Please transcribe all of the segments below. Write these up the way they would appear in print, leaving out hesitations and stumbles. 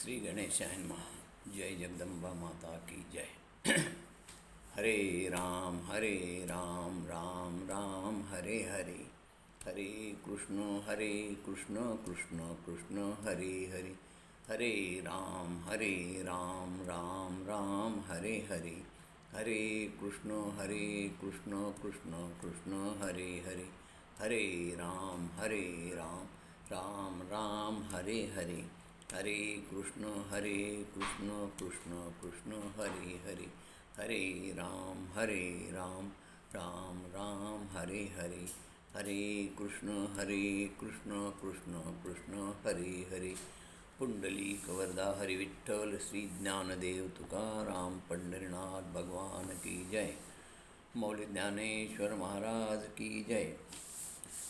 श्री गणेशाय नमः। जय जगदम्बा माता की जय। हरे राम राम राम हरे हरे, हरे कृष्ण कृष्ण कृष्ण हरे हरे, हरे राम राम राम हरे हरे, हरे कृष्ण कृष्ण कृष्ण हरे हरे, हरे राम राम राम हरे हरे, हरे कृष्ण कृष्ण कृष्ण हरे हरे, हरे राम राम राम हरे हरे, हरे कृष्ण कृष्ण कृष्ण हरे हरे। पुंडलिक वरदा हरि विठ्ठल श्री ज्ञानदेव तुकाराम पंढरीनाथ भगवान की जय। मौली ज्ञानेश्वर महाराज की जय।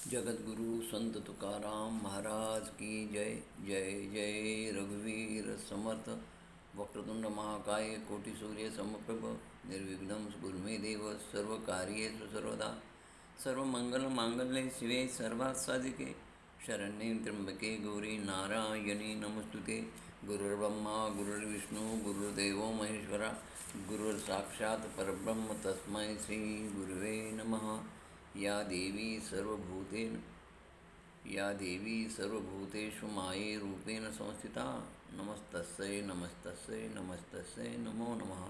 जगद्गुरु संत तुकाराम महाराज की जय। जय जय रघुवीर समर्थ। वक्रतुंड महाकाय कोटि सूर्य समप्रभ, निर्विघ्नं कुरु देव सर्वकार्येषु सर्वदा। सर्वमंगल मांगल्ये शिवे सर्वासाधिके, शरण्ये त्र्यंबके गौरी नारायणी नमस्तुते। गुरुर्ब्रह्मा गुरुर्विष्णु गुरुर्देवो महेश्वरा, गुरुर्साक्षात् परब्रह्म तस्मै श्री गुरुवे नमः। या देवी सर्वभूतेषु मायेरूपेण संस्थिता, नमस्तस्यै नमस्तस्यै नमस्तस्यै नमो नमः।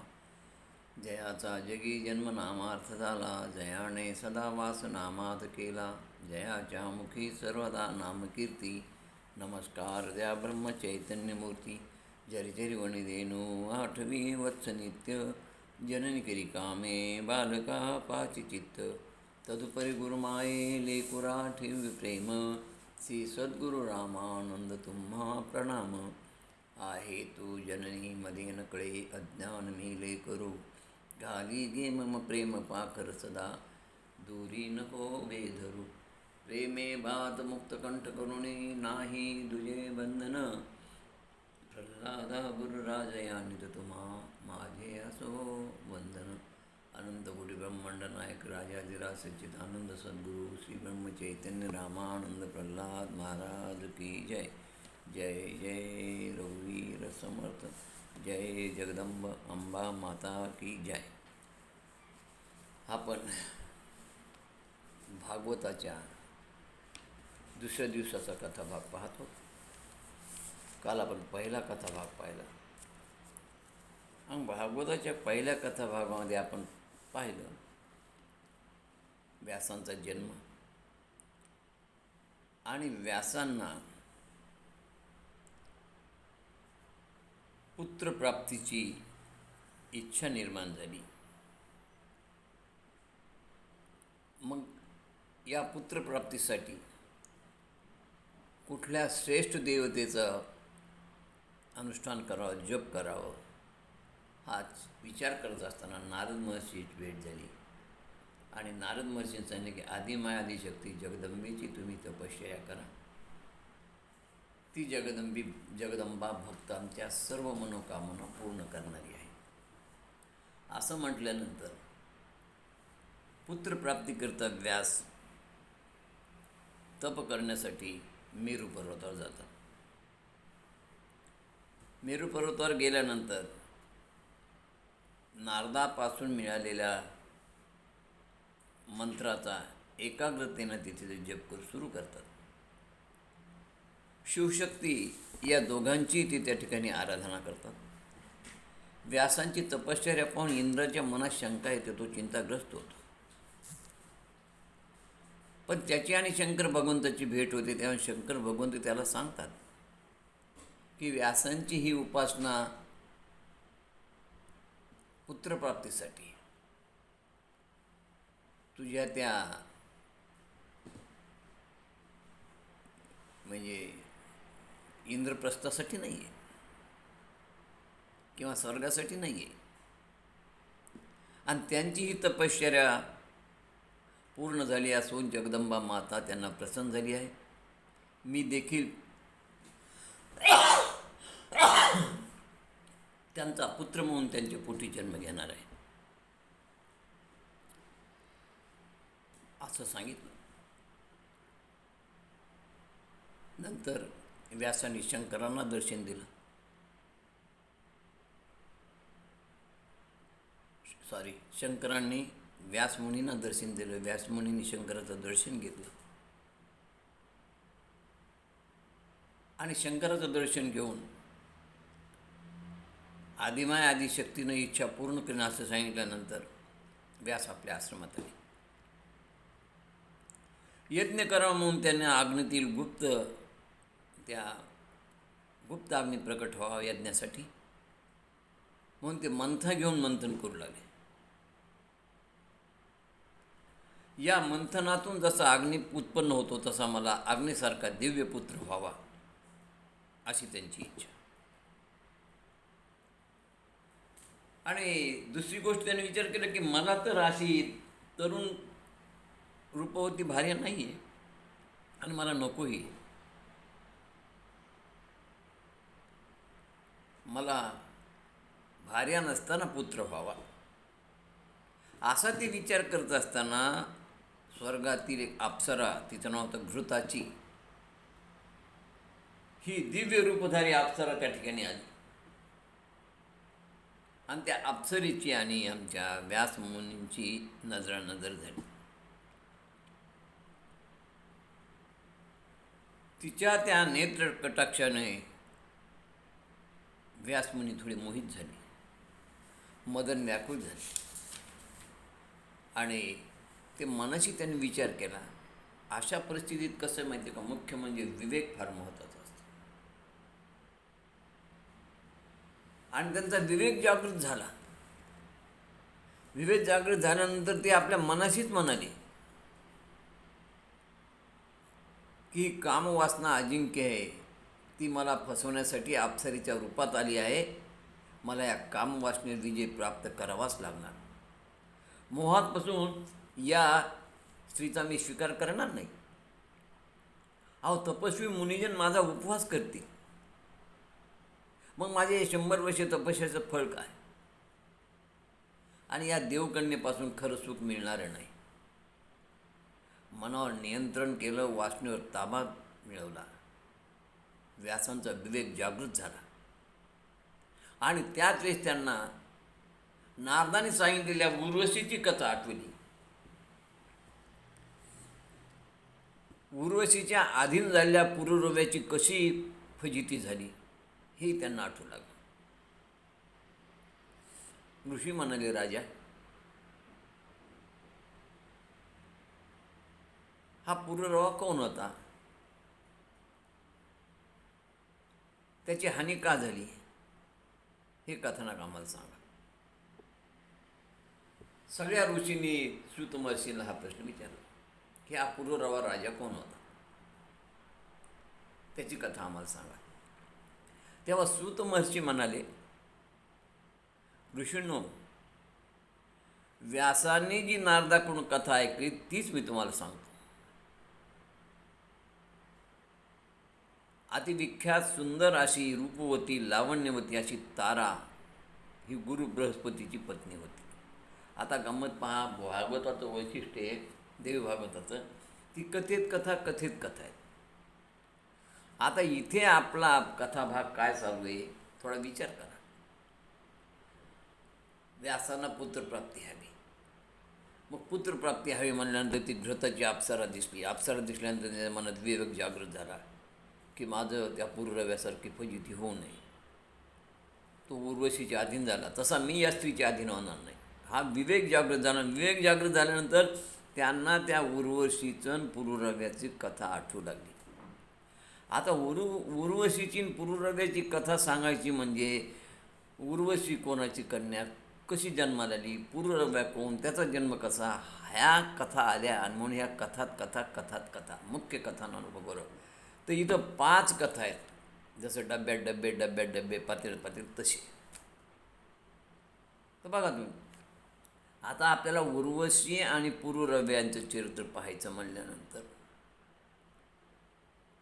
जयाचा जगी जन्म नामार्थ झाला, जयाने सदा वास नामात केला, जयाच्या मुखी सर्वदा नामकीर्ती, नमस्कार द्या ब्रह्मचैतन्यमूर्ती। जरी वणिदेनु आठवी वत्स नित्य, जननी करी कामे बालका पाची चित्त। तदुपरी गुरुमाये लेकुरा ठेवी प्रेम, श्री सद्गुरु रामानंद तुम्हा प्रणाम। आहे तू जननी मध्ये नकळे, अज्ञान मी लेकरू, घाली गे मम प्रेम पाखर सदा, दूरी नको बेधरू। प्रेमे बात मुक्त कंठ करुणे, नाही दुजे बंधन, प्रल्हादा गुरुराजया निज तुम्हा, माझे असो वंदन। अनंत कोटी ब्रह्मांड नायक राजाधिराज सच्चिदानंद सद्गुरु श्री ब्रह्मचैतन्य रामानंद प्रल्हाद महाराज की जय। जय जय रघुवीर समर्थ। जय जगदंब अंबा माता की जय। आपण भागवताच्या दुसऱ्या दिवसाचा कथाभाग पाहतो। काल आपण पहिला कथाभाग पाहिला आणि भागवताच्या पहिल्या कथाभागामध्ये आपण पाहिलं व्यासांचा जन्म आणि व्यासांना पुत्रप्राप्तीची इच्छा निर्माण झाली। मग या पुत्रप्राप्तीसाठी कुठल्या श्रेष्ठ देवतेचं अनुष्ठान करावं, जप करावं, हाच विचार करत असताना नारद महर्षीची भेट झाली आणि नारद महर्षींनी सांगितले की आदिमायादिशक्ती जगदंबेची तुम्ही तपश्चर्या करा। ती जगदंबा भक्तांच्या सर्व मनोकामना पूर्ण करणारी आहे। असं म्हटल्यानंतर पुत्रप्राप्तीकरता व्यास तप करण्यासाठी मेरू पर्वतावर जातात। मेरू पर्वतावर गेल्यानंतर नारदापासून मिळालेल्या मंत्राचा एकाग्रतेनं तिथे ते जप करू सुरू करतात। शिवशक्ती या दोघांची ती त्या ठिकाणी आराधना करतात। व्यासांची तपश्चर्या पाहून इंद्राच्या मनात शंका येते, तो चिंताग्रस्त होतो। पण त्याची आणि शंकर भगवंताची भेट होते, तेव्हा शंकर भगवंत त्याला सांगतात की व्यासांची ही उपासना पुत्रप्राप्तीसाठी, तुझ्या त्या म्हणजे इंद्रप्रस्थासाठी नाही आहे किंवा स्वर्गासाठी नाही आहे, आणि त्यांची ही तपश्चर्या पूर्ण झाली असून जगदंबा माता त्यांना प्रसन्न झाली आहे। मी देखील त्यांचा पुत्र म्हणून त्यांच्या पोटी जन्म घेणार आहे असं सांगितलं। नंतर व्यासांनी शंकरांना दर्शन दिलं शंकरांनी व्यासमुनींना दर्शन दिलं. व्यासमुनींनी शंकराचं दर्शन घेतलं आणि शंकराचं दर्शन घेऊन आदिमाय आदिशक्तीनं इच्छा पूर्ण करणं असं सांगितल्यानंतर व्यास आपल्या आश्रमात आले. यज्ञ करावा म्हणून त्यांनी अग्नीतील गुप्त अग्नीत प्रकट व्हावा यज्ञासाठी म्हणून ते मंथा घेऊन मंथन करू लागले. या मंथनातून जसा अग्नी उत्पन्न होतो तसा मला अग्नीसारखा दिव्य पुत्र व्हावा अशी त्यांची इच्छा. आणि दुसरी गोष्ट त्याने विचार केला की मला तर अशी तरुण रूपवती भार्या नाही आहे आणि मला नकोही. मला भार्या नसताना पुत्र व्हावा असा ते विचार करत असताना स्वर्गातील एक अप्सरा, तिचं नाव होतं घृताची, ही दिव्य रूपधारी अप्सरा त्या ठिकाणी आली. आणि त्या अप्सरेची आणि आमच्या व्यासमुनींची नजरानजर झाली. तिच्या त्या नेत्र कटाक्षाने व्यासमुनी थोडी मोहित झाली, मदन व्याकुळ झाले. आणि ते मनाशी त्यांनी विचार केला. अशा परिस्थितीत कसं माहिती आहे का, मुख्य म्हणजे विवेक फार महत्त्वाचा असतो. आणि त्यांचा विवेक जागृत झाला. विवेक जागृत झाल्यानंतर ते आपल्या मनाशीच म्हणाले की कामवासना अजिंक्य आहे, ती मला फसवण्यासाठी अप्सरेच्या रूपात आली आहे. मला या कामवासनेवर विजय प्राप्त करावाच लागणार. मोहापासून या स्त्रीचा मी स्वीकार करणार नाही. अहो, तपस्वी मुनिजन माझा उपवास करतील, मग माझे 100 वर्ष तपस्याचं फळ काय? आणि या देवकन्येपासून खरं सुख मिळणारं नाही. मनावर नियंत्रण केलं, वासनेवर ताबा मिळवला. व्यासांचा विवेक जागृत झाला. आणि त्याच वेळेस त्यांना नारदाने सांगितलेल्या उर्वशीची कथा आठवली. उर्वशीच्या अधीन झालेल्या पुरुरव्याची कशी फजिती झाली हे त्यांना आठवू लागलं. ऋषी म्हणाले, राजा, हा पुरुरवा कोण होता? त्याची हानी का झाली हे कथानक आम्हाला सांगा. सगळ्या ऋषींनी सूत महर्षीला हा प्रश्न विचारला की हा पुरुरवा राजा कोण होता, त्याची कथा आम्हाला सांगा. तेव्हा सूत महर्षी म्हणाले, ऋषींनो, व्यासांनी जी नारदाकडून कथा ऐकली तीच मी तुम्हाला सांगतो. अतिविख्यात सुंदर अशी रूपवती लावण्यवती अशी तारा ही गुरु बृहस्पतीची पत्नी होती. आता गंमत पहा, भागवताचं वैशिष्ट्य आहे, देवी भागवताचं, ती कथित कथा आहेत. आता इथे आपला कथाभाग काय चालू आहे थोडा विचार करा. व्यासांना पुत्रप्राप्ती हवी. मग पुत्रप्राप्ती हवी म्हणल्यानंतर ती घृताची अप्सरा दिसली. अप्सरा दिसल्यानंतर त्याच्या मनात विवेक जागृत झाला की माझं त्या पुरुरव्यासारखी फजिती होऊ नये. तो उर्वशीच्या अधीन झाला, तसा मी या स्त्रीच्या अधीन होणार नाही. हा विवेक जागृत झाला. विवेक जागृत झाल्यानंतर त्यांना त्या उर्वशीचं पुरुरव्याची कथा आठवू लागली. आता उर्वशीची पुरुरव्याची कथा सांगायची म्हणजे उर्वशी कोणाची कन्या, कशी जन्माला आली, पुरुरव्या कोण, त्याचा जन्म कसा, ह्या कथा आल्या. आणि म्हणून ह्या कथा मुख्य कथानक बरोबर. तर इथं 5 कथा आहेत, जसं डब्बे पातील तसे. तर बघा तुम्ही, आता आपल्याला उर्वशी आणि पुरुरव्यांचं चरित्र पाहायचं म्हणल्यानंतर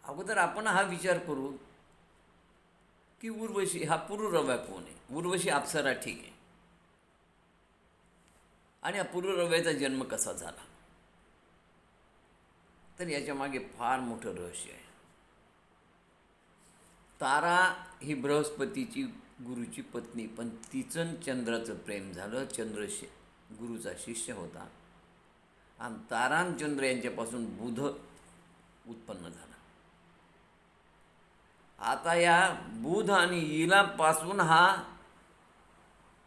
अगोदर आपण हा विचार करू की उर्वशी हा पुरुरव्या कोण आहे. उर्वशी अप्सरा ठीक आहे, आणि हा पुरुरव्याचा जन्म कसा झाला, तर याच्या मागे फार मोठं रहस्य आहे. तारा ही बृहस्पतीची गुरुची पत्नी, पण तिचं चंद्राचं प्रेम झालं. चंद्र गुरुचा शिष्य होता आणि तारा आणि चंद्र यांच्यापासून बुध उत्पन्न झाला. आता या बुध आणि इलापासून हा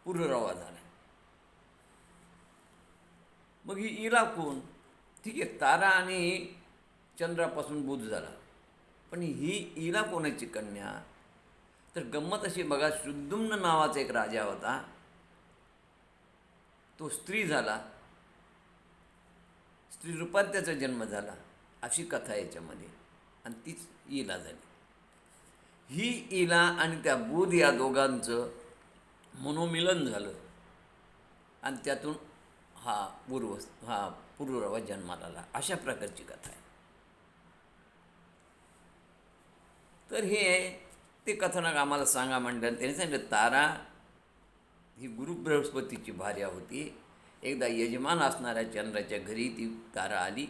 पुनरावा झाला. मग ही इला कोण? ठीक आहे, तारा आणि चंद्रापासून बुध झाला, पण ही इला कोणाची कन्या? तर गंमत अशी बघा, शुद्दुम्न नावाचा एक राजा होता, तो स्त्री झाला, स्त्री रूपात त्याचा जन्म झाला, अशी कथा याच्यामध्ये, आणि तीच इला झाली. ही इला आणि त्या बुध या दोघांचं मनोमिलन झालं आणि त्यातून हा पुरुरवा जन्माला आला. अशा प्रकारची कथा आहे. तर हे ते कथानक आम्हाला सांगा म्हणतात. त्याने सांगितलं, तारा ही गुरु बृहस्पतीची भार्या होती. एकदा यजमान असणाऱ्या चंद्राच्या घरी ती तारा आली,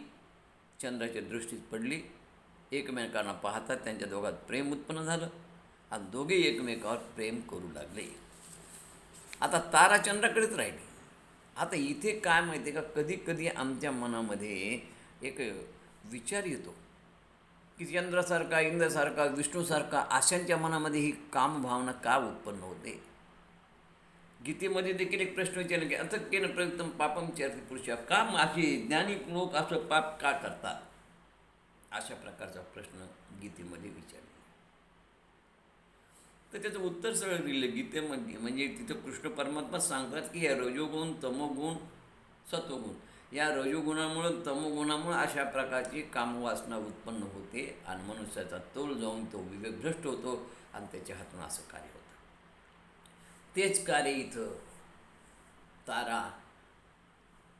चंद्राच्या दृष्टीत पडली, एकमेकांना पाहतात त्यांच्या दोघात प्रेम उत्पन्न झालं आणि दोघे एकमेकावर प्रेम करू लागले. आता तारा चंद्राकडेच राहिली. आता इथे काय माहिती आहे का, कधी कधी आमच्या मनामध्ये एक विचार येतो की चंद्रासारखा, इंद्रासारखा, विष्णूसारखा अशांच्या मनामध्ये ही कामभावना का उत्पन्न होते. गीतेमध्ये देखील एक प्रश्न विचारला की अथक्केन प्रयुक्तम पापम चरति पुरुषः, का असे ज्ञानी लोक असं पाप का करतात, अशा प्रकारचा प्रश्न गीतेमध्ये विचारला. तर त्याचं उत्तर सरळ दिलं गीतेमध्ये. म्हणजे तिथं कृष्ण परमात्मा सांगतात की या रजोगुण, तमोगुण, सत्वगुण, या रजोगुणामुळं, तमोगुणामुळं अशा प्रकारची कामवासना उत्पन्न होते आणि मनुष्याचा तोल जाऊन तो विवेकभ्रष्ट होतो आणि त्याच्या हातून असं कार्य होतं. तेच कार्य इथं तारा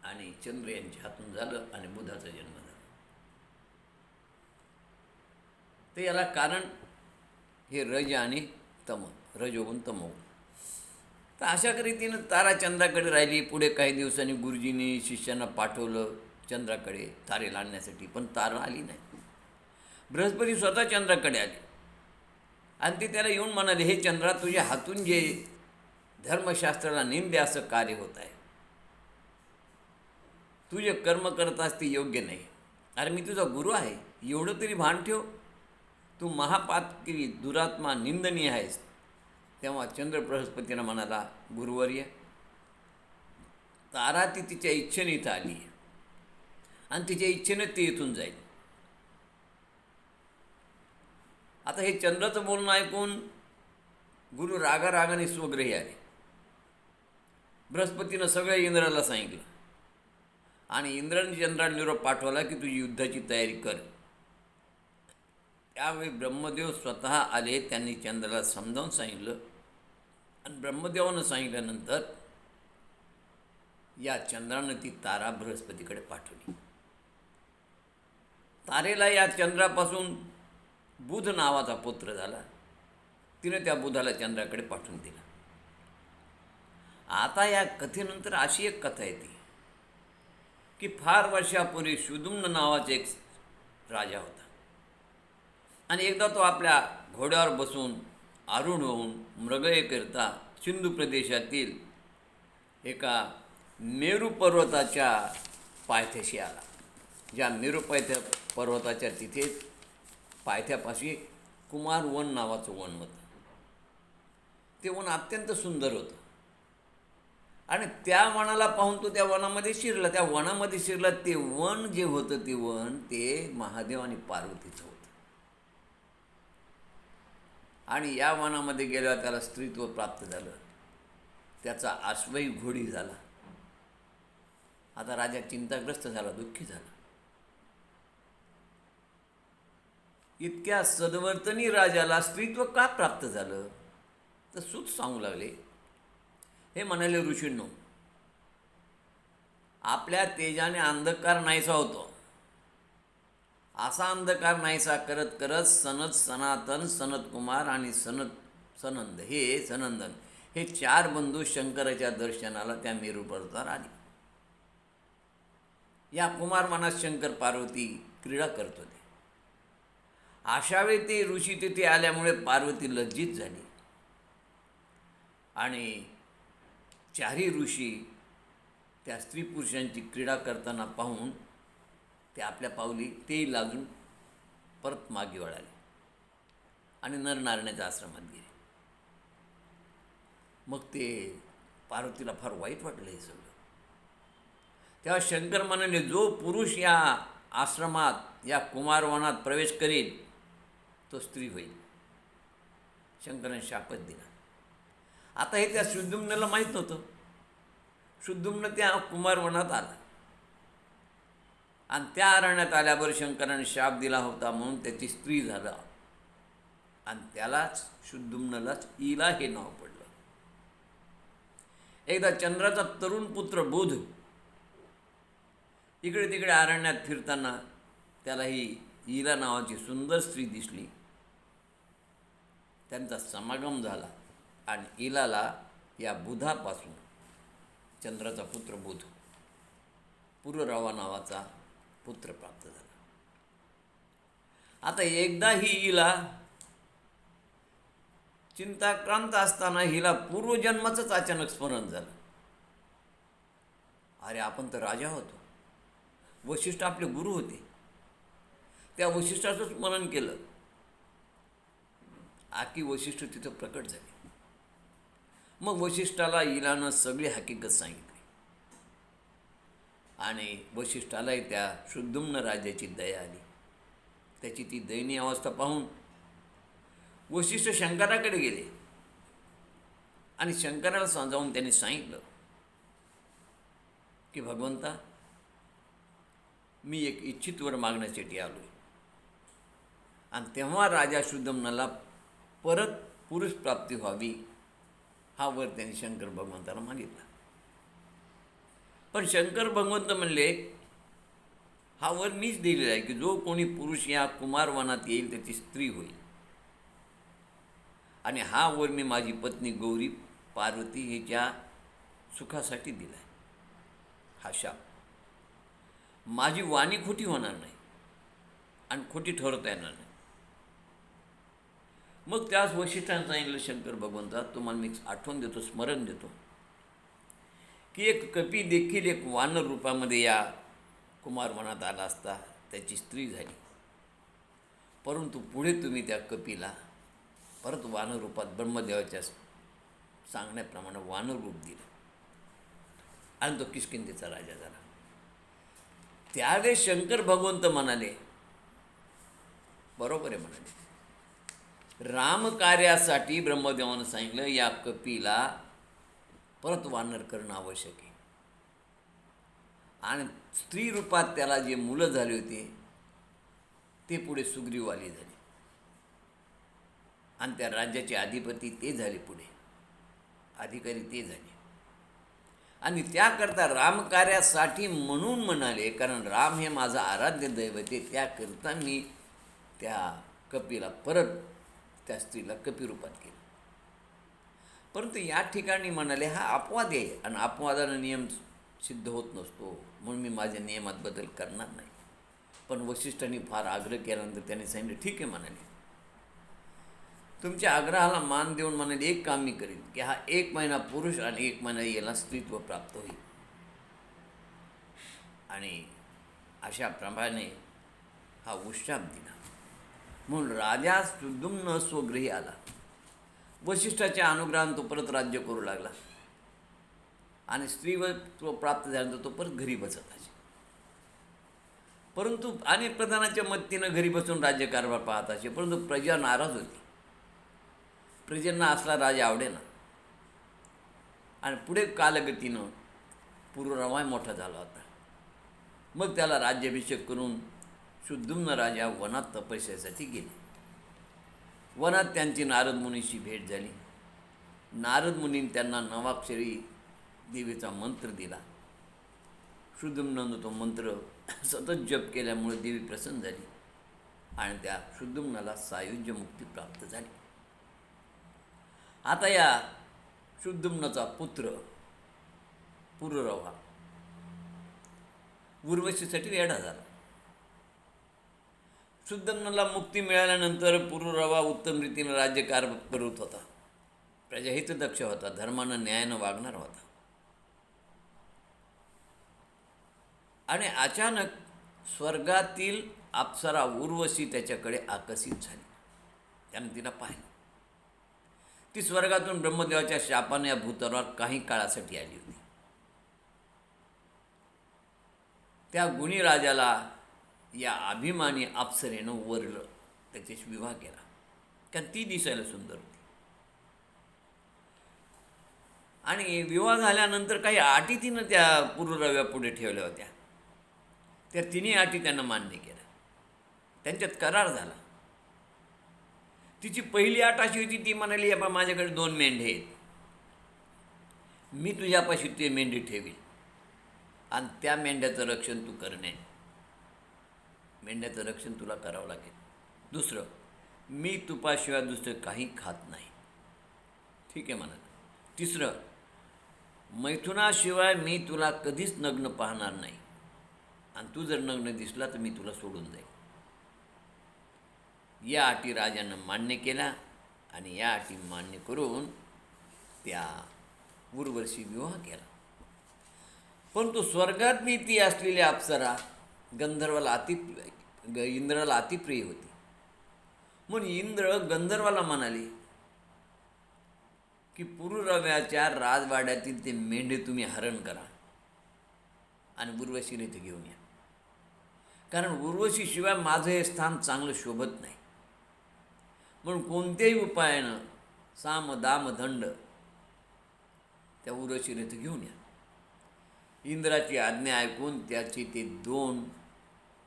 आणि चंद्र यांच्या हातून झालं आणि बुधाचा जन्म झाला. तर याला कारण हे रज आणि तम, रजोगुण तमोगुण. तर अशा रीतीनं तारा चंद्राकडे राहिली. पुढे काही दिवसांनी गुरुजींनी शिष्यांना पाठवलं चंद्राकडे तारेला आणण्यासाठी, पण तारा आली नाही. बृहस्पती स्वतः चंद्राकडे आले आणि ते त्याला येऊन म्हणाले, हे चंद्रा, तुझ्या हातून जे धर्मशास्त्राला निंदे असं कार्य होत आहे, तू जे कर्म करतास ते योग्य नाही. अरे मी तुझा गुरु आहे, एवढं तरी भान ठेव. तू महापातकी, दुरात्मा, निंदनीय आहेस. तेव्हा चंद्र बृहस्पतीनं म्हणाला, गुरुवर्य, तारा ती तिच्या इच्छेने इथं आली आणि तिच्या इच्छेने ती इथून जाईल. आता हे चंद्राचं बोलणं ऐकून गुरु रागारागाने स्वगृही आले. बृहस्पतीनं सगळं इंद्राला सांगितलं आणि इंद्राने चंद्राला निरोप पाठवला की तुझी युद्धाची तयारी कर. त्यावेळी ब्रह्मदेव स्वतः आले. त्यांनी चंद्राला समजावून सांगितलं आणि ब्रह्मदेवानं सांगितल्यानंतर या चंद्रानं ती तारा बृहस्पतीकडे पाठवली. तारेला या चंद्रापासून बुध नावाचा पुत्र झाला. तिने त्या बुधाला चंद्राकडे पाठवून दिला. आता या कथेनंतर अशी एक कथा येते की फार वर्षापूर्वी शुद्दुम्न नावाचा एक राजा होता आणि एकदा तो आपल्या घोड्यावर बसून आरूढ होऊन मृगयेकरिता सिंधू प्रदेशातील एका मेरू पर्वताच्या पायथ्याशी आला. ज्या मेरू पर्वताच्या तिथेच पायथ्यापाशी कुमार वन नावाचं वन होतं. ते वन अत्यंत सुंदर होतं आणि त्या वनाला पाहून तो त्या वनामध्ये शिरला. त्या वनामध्ये शिरला. ते वन जे होतं, ते वन ते महादेव आणि पार्वतीचं होतं. आणि या वनामध्ये गेल्यावर त्याला स्त्रीत्व प्राप्त झालं. त्याचा आश्वही घोडी झाला. आता राजा चिंताग्रस्त झाला, दुःखी झाला. इतक्या सद्वर्तनी राजाला स्त्रीत्व का प्राप्त झालं? तर सूत सांगू लागले. हे म्हणाले, ऋषींनो, आपल्या तेजाने अंधकार नाहीसा होतो. असा अंधकार नाहीसा करत करत सनत, सनातन, सनत कुमार आणि सनंदन हे चार बंधू शंकराच्या दर्शनाला त्या मेरू पर्वतावर आले. या कुमार मनात शंकर पार्वती क्रीडा करत होते. अशावेळी ते ऋषी तिथे आल्यामुळे पार्वती लज्जित झाली आणि चारही ऋषी त्या स्त्री पुरुषांची क्रीडा करताना पाहून ते आपल्या पावली तेही लाजून परत मागे वळाले आणि नरनारायणाच्या आश्रमात गेले. मग ते पार्वतीला फार वाईट वाटलं हे सगळं. तेव्हा शंकर म्हणाले, जो पुरुष या आश्रमात या कुमारवनात प्रवेश करेल तो स्त्री होईल. शंकराने शापच दिला. आता हे त्या शुद्दुम्नाला माहीत नव्हतं. शुद्दुम्न त्या कुमारवनात आला आणि त्या अरण्यात आल्यावर शंकराने शाप दिला होता म्हणून त्याची स्त्री झाला आणि त्यालाच शुद्दुम्नलाच ईला हे नाव पडलं. एकदा चंद्राचा तरुण पुत्र बुध इकडे तिकडे अरण्यात फिरताना त्याला ही ईला नावाची सुंदर स्त्री दिसली. त्यांचा समागम झाला आणि ईलाला या बुधापासून चंद्राचा पुत्र बुध पुररवा नावाचा पुत्र प्राप्त झाला. आता एकदा ही ईला चिंताक्रांत असताना हिला पूर्वजन्माचंच अचानक स्मरण झालं. अरे आपण तर राजा होतो, वशिष्ठ आपले गुरु होते, त्या वशिष्ठाचं स्मरण केलं. आकी वशिष्ठ तिथं प्रकट झाले. मग वशिष्ठाला ईलानं सगळी हकीकत सांगितली आणि वशिष्ठालाही त्या शुद्दुम्न राजाची दया आली. त्याची ती दयनीय अवस्था पाहून वशिष्ठ शंकराकडे गेले आणि शंकराला समजावून त्यांनी सांगितलं की भगवंता, मी एक इच्छित वर मागण्यासाठी आलो आहे. आणि तेव्हा राजा शुद्दुम्नाला परत पुरुष प्राप्ती व्हावी हा वर त्यांनी शंकर भगवंताला मागितला. पण शंकर भगवंत म्हणले, हा वर मीच दिलेला आहे की जो कोणी पुरुष या कुमारवनात येईल त्याची स्त्री होईल. आणि हा वर मी माझी पत्नी गौरी पार्वती हिच्या सुखासाठी दिला आहे. हा शाप. माझी वाणी खोटी होणार नाही आणि खोटी ठरवता येणार नाही. मग त्याच वशिष्ठांनी सांगितलं, शंकर भगवंता, तुम्हाला मी आठवण देतो, स्मरण देतो की एक कपी देखील एक वानर रूपामध्ये या कुमारवनात आला असता त्याची स्त्री झाली. परंतु पुढे तुम्ही त्या कपीला परत वानर रूपात ब्रह्मदेवाच्या सांगण्याप्रमाणे वानर रूप दिलं आणि तो किष्किंधेचा राजा झाला. त्यावेळेस शंकर भगवंत म्हणाले, बरोबर आहे म्हणाले, रामकार्यासाठी ब्रह्मदेवानं सांगितलं या कपीला परत वानर करणं आवश्यक आहे. आणि स्त्री रूपात त्याला जे मुलं झाले होते ते पुढे सुग्रीववाली झाली आणि त्या राज्याचे अधिपती ते झाले, पुढे अधिकारी ते झाले. आणि त्याकरता रामकार्यासाठी म्हणून म्हणाले, कारण राम हे माझं आराध्य दैवत आहे, त्याकरता मी त्या कपीला परत त्या स्त्रीला कपी रूपात केलं. परंतु या ठिकाणी म्हणाले हा अपवाद आहे आणि अपवादानं नियम सिद्ध होत नसतो, म्हणून मी माझ्या नियमात बदल करणार नाही. पण वशिष्ठांनी फार आग्रह केल्यानंतर त्याने सांगितलं, ठीक आहे म्हणाले, तुमच्या आग्रहाला मान देऊन म्हणाले एक काम मी करीन की हा 1 महिना पुरुष आणि 1 महिना याला स्त्रीत्व प्राप्त होईल. आणि अशाप्रमाणे हा उशाप दिला. म्हणून राजा शुद्दुम्न स्वगृही आला. वशिष्ठाच्या अनुग्रहाने तो परत राज्य करू लागला आणि स्त्रीत्व प्राप्त झाल्यानंतर तो परत घरी बसत असे. परंतु अनेक प्रधानाच्या मदतीनं घरी बसून राज्यकारभार पाहत असे. परंतु प्रजा नाराज होती. प्रजेंना असला राजा आवडेना आणि पुढे कालगतीनं पुररवाय मोठा झाला होता. मग त्याला राज्याभिषेक करून शुद्दुम्न राजा वनात तपस्यासाठी गेले. वनात त्यांची नारद मुनीशी भेट झाली. नारद मुनींनी त्यांना नवाक्षरी देवीचा मंत्र दिला. शुद्दुम्नानं तो मंत्र सतत जप केल्यामुळे देवी प्रसन्न झाली आणि त्या शुद्दुम्नाला सायुज्य मुक्ती प्राप्त झाली. आता या शुद्दुम्नाचा पुत्र पुररवा उर्वशीसाठी वेडा झाला. शुद्दुम्नाला मुक्ती मिळाल्यानंतर पुररवा उत्तम रीतीने राज्यकारभार करत होता. प्रजाहितदक्ष होता, धर्मानं न्यायानं वागणार होता. आणि अचानक स्वर्गातील अप्सरा उर्वशी त्याच्याकडे आकर्षित झाली. त्यानं तिला पाहिलं. ती स्वर्गातून ब्रह्मदेवाच्या शापाने या भूतलावर काही काळासाठी आली होती. त्या गुणी राजाला या अभिमानी अप्सरेनं वरलं, त्याच्याशी विवाह केला, कारण ती दिसायला सुंदर होती. आणि विवाह झाल्यानंतर काही अटी तिनं त्या पुरुरव्यापुढे ठेवल्या होत्या. त्या तिन्ही अटी त्यांना मान्य केल्या. त्यांच्यात करार झाला. तिची पहिली अट अशी होती, ती म्हणाली, बा माझ्याकडे 2 मेंढे आहेत, मी तुझ्यापाशी ते मेंढी ठेवील आणि त्या मेंढ्याचं रक्षण तू करणे. मेंढ्याचं रक्षण तुला करावं लागेल. दुसरं, मी तुपाशिवाय दुसरं काही खात नाही. ठीक आहे म्हणत. तिसरं, मैथुनाशिवाय मी तुला कधीच नग्न पाहणार नाही आणि तू जर नग्न दिसला तर मी तुला सोडून जाईल. या अटी राजानं मान्य केल्या आणि या अटी मान्य करून त्या उर्वशी विवाह केला. परंतु स्वर्गातली ती असलेली अप्सरा गंधर्वाला इंद्राला अतिप्रिय होती. म्हणून इंद्र गंधर्वाला म्हणाले की पुरुरव्याच्या राजवाड्यातील ते मेंढे तुम्ही हरण करा आणि उर्वशीने इथे घेऊन या, कारण उर्वशीशिवाय माझं हे स्थान चांगलं शोभत नाही. म्हणून कोणत्याही उपायानं साम दाम दंड त्या उर्वशीने इथे घेऊन या. इंद्राची आज्ञा ऐकून त्याचे ते 2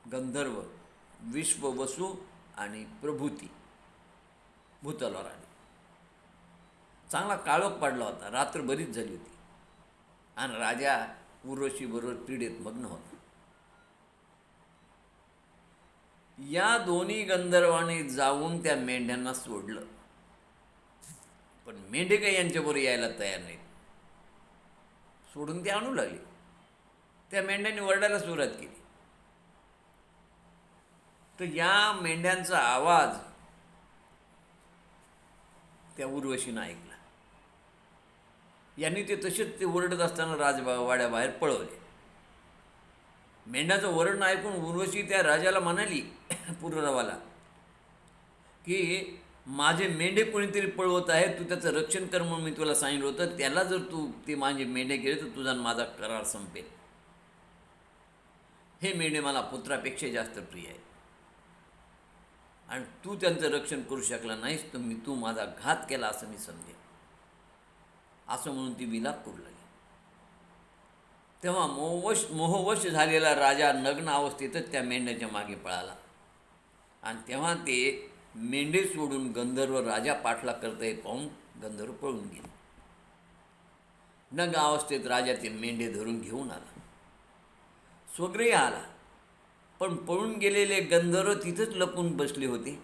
गंधर्व विश्ववसू आणि प्रभूती भूतलावर आले. चांगला काळोख पडला होता, रात्र बरीच झाली होती आणि राजा उर्वशीबरोबर क्रीडेत मग्न होता. या दोन्ही गंधर्वांनी जाऊन त्या मेंढ्यांना सोडलं, पण मेंढे काही यांच्याबरोबर यायला तयार नाहीत. सोडून ते आणू लागले. त्या मेंढ्यांनी ओरडायला सुरुवात केली. तर या मेंढ्यांचा आवाज त्या उर्वशीनं ऐकला. यांनी ते तसेच ते ओरडत असताना राजवाड्याबाहेर पळवले. मेंढ्याचं ओरडणं ऐकून उर्वशी त्या राजाला म्हणाली, पुरुरवाला, की माझे मेंढे कोणीतरी पळवत आहे, तू त्याचं रक्षण कर म्हणून मी तुला सांगितलं होतं. त्याला जर तू ते माझे मेंढे गेले तर तुझा माझा करार संपेल. हे मेंढे मला पुत्रापेक्षा जास्त प्रिय आहे आणि तू त्यांचं रक्षण करू शकला नाहीस तर तू माझा घात केला असं मी समजेन. असं म्हणून ती विलाप करू लागली. तेव्हा मोहवश झालेला राजा नग्न अवस्थेतच त्या मेंढ्याच्या मागे पळाला आणि तेव्हा ते मेंढे सोडून गंधर्व राजा पाठला करतंय पाहून गंधर्व पळून गेले. नग्न अवस्थेत राजा ते मेंढे धरून घेऊन आला. स्वगृही आला, पण पळून गेलेले गंधर्व तिथंच लपून बसले होते.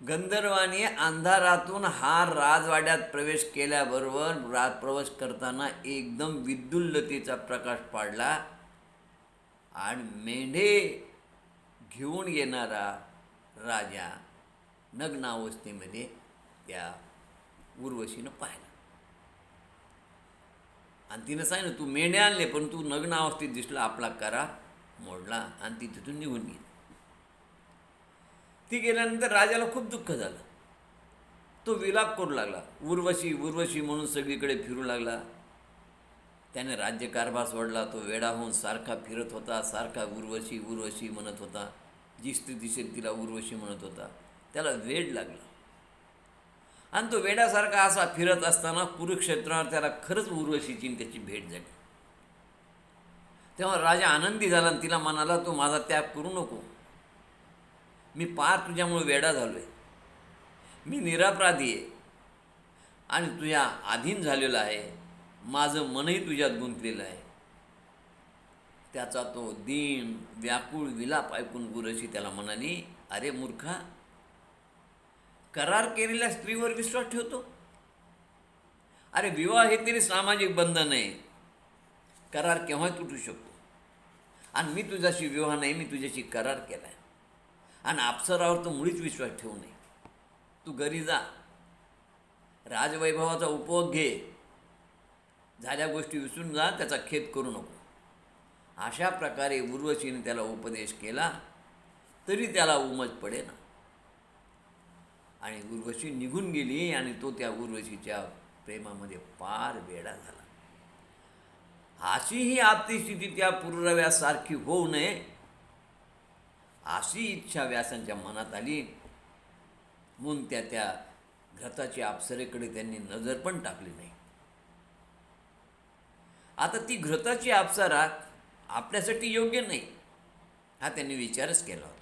गंधर्वाने अंधारातून हा राजवाड्यात प्रवेश केल्याबरोबर प्रवेश करताना एकदम विद्युल्लतेचा प्रकाश पाडला आणि मेंढे घेऊन येणारा राजा नग्न अवस्थेमध्ये त्या उर्वशीनं पाहिला आणि तिनं सांगितलं, तू मेंढे आणले पण तू नग्न अवस्थेत दिसला. आपला करार मोडला आणि ती तिथून निघून गेली. ती गेल्यानंतर राजाला खूप दुःख झालं. तो विलाप करू लागला. उर्वशी उर्वशी म्हणून सगळीकडे फिरू लागला. त्याने राज्यकारभार सोडला. तो वेडा होऊन सारखा फिरत होता, सारखा उर्वशी उर्वशी म्हणत होता. जी स्त्री दिसेल तिला उर्वशी म्हणत होता. त्याला वेड लागला आणि तो वेड्यासारखा असा फिरत असताना कुरुक्षेत्रावर त्याला खरंच उर्वशीची त्याची भेट झाली. तेव्हा राजा आनंदी झाला आणि तिला म्हणाला, तू माझा त्याग करू नको. मी पार तुझ्यामुळे वेडा झालो आहे. मी निरापराधी आहे आणि तुझ्या अधीन झालेला आहे. माझं मनही तुझ्यात गुंतलेलं आहे. त्याचा तो दीन व्याकुळ विलाप ऐकून उर्वशी त्याला म्हणाली, अरे मूर्खा, करार केलेल्या स्त्रीवर विश्वास ठेवतो? अरे विवाह हे तरी सामाजिक बंधन आहे. करार केव्हा तुटू शकतो आणि मी तुझ्याशी विवाह नाही, मी तुझ्याशी करार केला आहे आणि अप्सरावर तो मुळीच विश्वास ठेवू नये. तू घरी जा, राजवैभवाचा उपभोग घे, झाल्या गोष्टी विसरून जा, त्याचा खेद करू नको. अशा प्रकारे उर्वशीने त्याला उपदेश केला तरी त्याला उमज पडेना. आणि उर्वशी निघून गेली आणि तो त्या उर्वशीच्या प्रेमामध्ये फार वेडा झाला. अशीही आपली स्थिती त्या पुरव्यासारखी होऊ नये अशी इच्छा व्यासांच्या मनात आली. म्हणून त्या घृताची अप्सरेकडे त्यांनी नजर पण टाकली नाही. आता ती घृताची अप्सरा आपल्यासाठी योग्य नाही हा त्यांनी विचारच केला होता.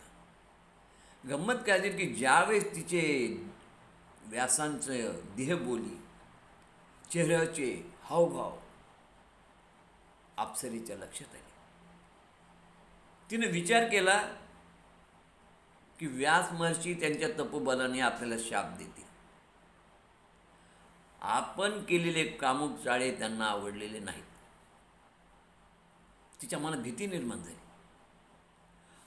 गंमत काय झाली की ज्यावेळेस तिचे व्यासांचं देहबोली, चेहऱ्याचे हावभाव अप्सरेच्या लक्षात आले. तिने विचार केला की व्यास महर्षी त्यांच्या तपोबलाने आपल्याला शाप देतील. आपण केलेले कामुक चाळे त्यांना आवडलेले नाहीत. तिच्या मनात भीती निर्माण झाली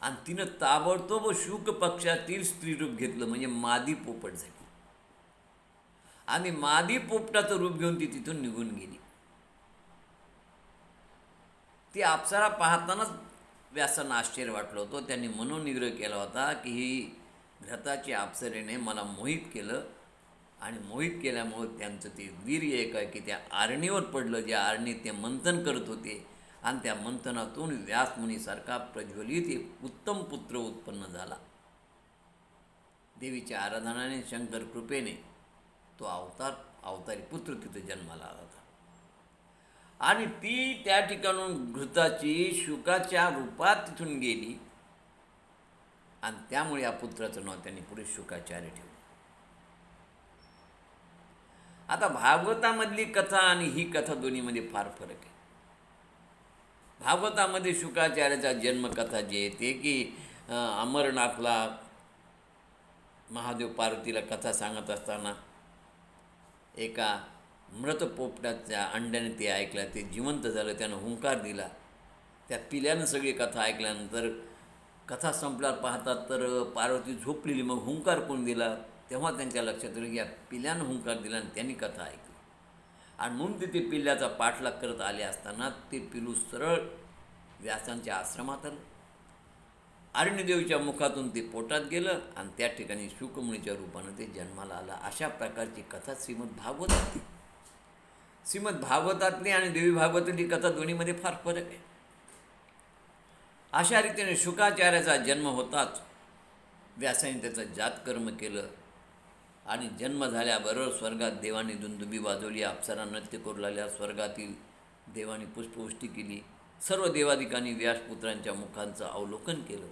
आणि तिनं ताबडतोब शुक पक्षातील स्त्रीरूप घेतलं, म्हणजे मादी पोपट झाली. आणि मादी पोपटाचं रूप घेऊन ती तिथून निघून गेली. ती अप्सरा पाहतानाच व्यासांना आश्चर्य वाटलं होतं. त्यांनी मनोनिग्रह केला होता की ही घृताची अप्सरेने मला मोहित केलं आणि मोहित केल्यामुळं त्यांचं ते वीर्य एक आहे की त्या आरणीवर पडलं, ज्या आरणीत ते मंथन करत होते आणि त्या मंथनातून व्यासमुनीसारखा प्रज्वलित एक उत्तम पुत्र उत्पन्न झाला. देवीच्या आराधनाने, शंकर कृपेने तो अवतारी पुत्र तिथे जन्माला आला होता. आणि ती त्या ठिकाणून घृताची शुकाच्या रूपात तिथून गेली आणि त्यामुळे या पुत्राचं नाव त्यांनी पुढे शुकाचार्य ठेवलं. आता भागवतामधली कथा आणि ही कथा दोन्हीमध्ये फार फरक आहे. भागवतामध्ये शुकाचार्याचा जन्मकथा जी येते की अमरनाथला महादेव पार्वतीला कथा सांगत असताना एका मृत पोपटाच्या अंड्याने ते ऐकलं, ते जिवंत झालं, त्यानं हुंकार दिला. त्या पिल्यानं सगळी कथा ऐकल्यानंतर कथा संपल्यावर पाहतात तर पार्वती झोपलेली. मग हुंकार कोण दिला तेव्हा त्यांच्या लक्षात आलं की या पिल्यानं हुंकार दिला आणि त्यांनी कथा ऐकली. आणि म्हणून ते पिल्ल्याचा पाठलाग करत आले असताना ते पिलू सरळ व्यासांच्या आश्रमात आलं. अरण्यदेवीच्या मुखातून ते पोटात गेलं आणि त्या ठिकाणी शुकमुनीच्या रूपानं ते जन्माला आलं. अशा प्रकारची कथा श्रीमद भागवतातली. श्रीमद भागवतातली आणि देवी भागवतातली कथा दोन्हीमध्ये फार फरक आहे. अशा रीतीने शुकाचार्याचा जन्म होताच व्यासाने त्याचं जातकर्म केलं आणि जन्म झाल्याबरोबर स्वर्गात देवांनी दुंदुबी वाजवली, अप्सरा नृत्य करू लागल्या, स्वर्गातील देवांनी पुष्पवृष्टी केली. सर्व देवादिकांनी व्यासपुत्रांच्या मुखांचं अवलोकन केलं.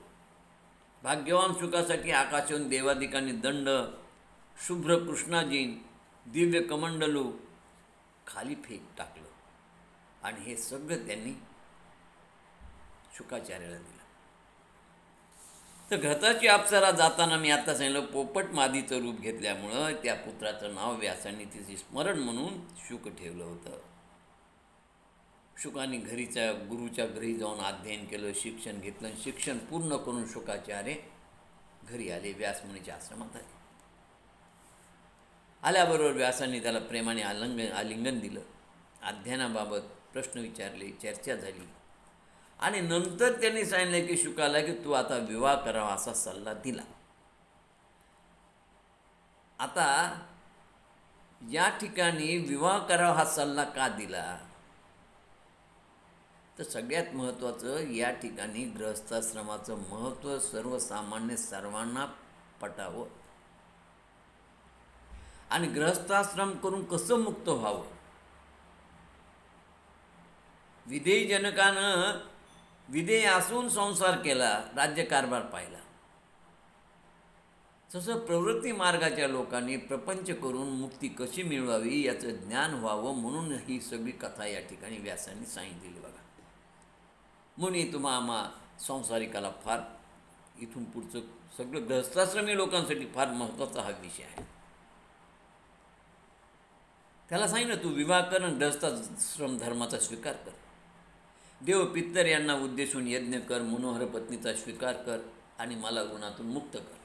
भाग्यवान शुकासाठी आकाशातून देवादिकांनी दंड, शुभ्र कृष्णाजीन, दिव्य कमंडलू खाली फेक टाकलं आणि हे सगळं त्यांनी शुकाचार्याला दिलं. तर घृताची अप्सरा जाताना मी आता सांगितलं पोपट मादीचं रूप घेतल्यामुळं त्या पुत्राचं नाव व्यासांनी तिचे स्मरण म्हणून शुक ठेवलं होतं. शुकाने गुरुच्या घरी जाऊन अध्ययन केलं, शिक्षण घेतलं. शिक्षण पूर्ण करून शुकाचार्य घरी आले, व्यासमुनीच्या आश्रमात आले. आल्याबरोबर व्यासांनी त्याला प्रेमाने आलिंगन दिलं. अध्ययनाबाबत प्रश्न विचारले, चर्चा झाली आणि नंतर त्यांनी सांगितलं की शुकाला की तू आता विवाह करावा असा सल्ला दिला. आता या ठिकाणी विवाह करावा हा सल्ला का दिला तर सगळ्यात महत्त्वाचं या ठिकाणी गृहस्थाश्रमाचं महत्त्व सर्वांना पटावं आणि गृहस्थाश्रम करून कसं मुक्त व्हावं. विधेयजनकानं विधेय असून संसार केला, राज्यकारभार पाहिला, तसं प्रवृत्ती मार्गाच्या लोकांनी प्रपंच करून मुक्ती कशी मिळवावी याचं ज्ञान व्हावं म्हणून ही सगळी कथा या ठिकाणी व्यासांनी सांगितलेली बघा. म्हणून तुम्हा संसारिकाला फार इथून पुढचं सगळं गृहस्थाश्रमी लोकांसाठी फार महत्त्वाचा हा विषय आहे. त्याला सांगितलं तू विवाह कर आणि गृहस्थाश्रम धर्माचा स्वीकार कर. देव पित्तर यांना उद्देशून यज्ञ कर, मनोहर पत्नीचा स्वीकार कर आणि मला गुणातून मुक्त कर.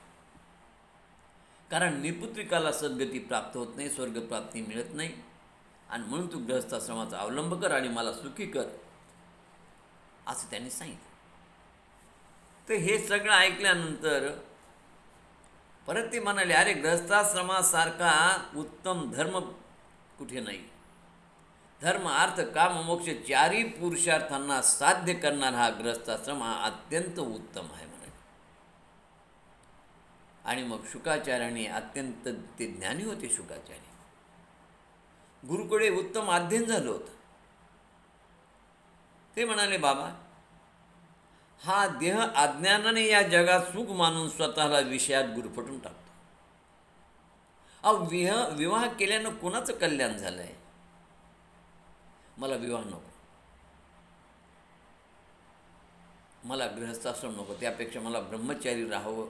कारण निपुत्रिकाला सद्गती प्राप्त होत नाही, स्वर्गप्राप्ती मिळत नाही आणि म्हणून तू गृहस्थाश्रमाचा अवलंब कर आणि मला सुखी कर असं त्यांनी सांगितलं. तर हे सगळं ऐकल्यानंतर परत ते म्हणाले, अरे ग्रहस्थाश्रमासारखा उत्तम धर्म कुठे नाही. धर्म अर्थ काम मोक्ष चारही पुरुषार्थांना साध्य करणारा हा ग्रहस्थाश्रम हा अत्यंत उत्तम आहे म्हणे. आणि मग शुकाचार्याने अत्यंत ते ज्ञानी होते. शुकाचार्य गुरुकडे उत्तम अध्ययन झालं होतं. ते म्हणाले, बाबा हा देह अज्ञानाने या जगात सुख मानून स्वतःला विषयात गुरफटून टाकतो. विवाह केल्यानं कोणाचं कल्याण झालं आहे? मला विवाह नको, मला गृहस्थाश्रम नको, त्यापेक्षा मला ब्रह्मचारी राहावं,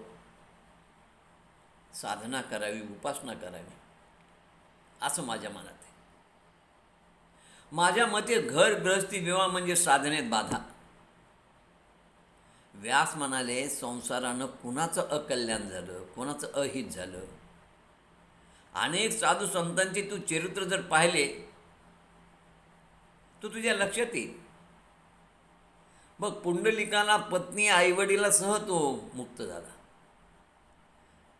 साधना करावी, उपासना करावी, असं माझ्या मनात आहे. माझ्या मते घर गृहस्थी विवाह म्हणजे साधनेत बाधा. व्यास म्हणाले, संसारानं कुणाचं अकल्याण झालं, कुणाचं अहित झालं. अनेक साधू संतांचे तू चरित्र जर पाहिले तर तुझ्या लक्षात येईल. मग पुंडलिकाला पत्नी आईवडिलासह तो मुक्त झाला.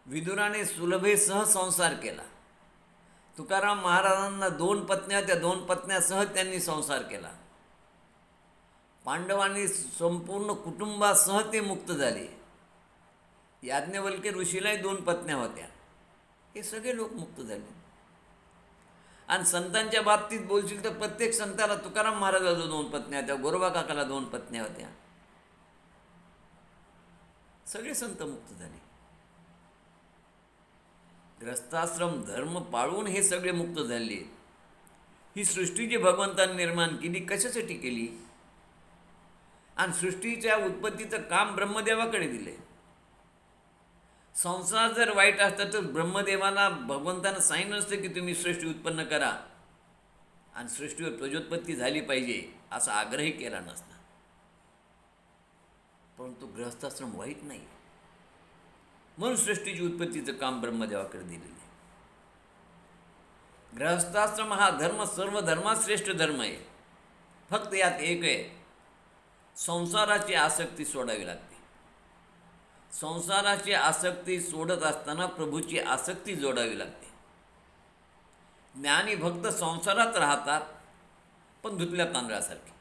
विदुराने सुलभेसह संसार केला. तुकाराम महाराजांना 2 पत्न्या, त्या 2 पत्न्यासह त्यांनी संसार केला. पांडवांनी संपूर्ण कुटुंबासह ते मुक्त झाले. याज्ञवल्क्य ऋषीलाही 2 पत्न्या होत्या. हे सगळे लोक मुक्त झाले. आणि संतांच्या बाबतीत बोलशील तर प्रत्येक संताला, तुकाराम महाराजाला 2 पत्न्या होत्या, गोरोबा काकाला 2 पत्न्या होत्या. सगळे संत मुक्त झाले. ग्रस्ताश्रम धर्म पाळून हे सगळे मुक्त झाले. ही सृष्टी जी भगवंतांनी निर्माण केली कशासाठी केली? आणि सृष्टीच्या उत्पत्तीचं काम ब्रह्मदेवाकडे दिले. संसार जर वाईट असता तर ब्रह्मदेवाला भगवंतानं सांगितलं नसतं की तुम्ही सृष्टी उत्पन्न करा आणि सृष्टीवर प्रजोत्पत्ती झाली पाहिजे, असा आग्रही केला नसता. परंतु गृहस्थाश्रम वाईट नाही, म्हणून सृष्टीची उत्पत्तीचं काम ब्रह्मदेवाकडे दिलेलं आहे. गृहस्थाश्रम हा धर्म सर्व धर्मात श्रेष्ठ धर्म आहे. फक्त यात एक आहे, संसाराची आसक्ती सोडावी लागते. संसाराची आसक्ती सोडत असताना प्रभूची आसक्ती जोडावी लागते. ज्ञानी भक्त संसारात राहतात पण धुतल्या तांदळासारखे.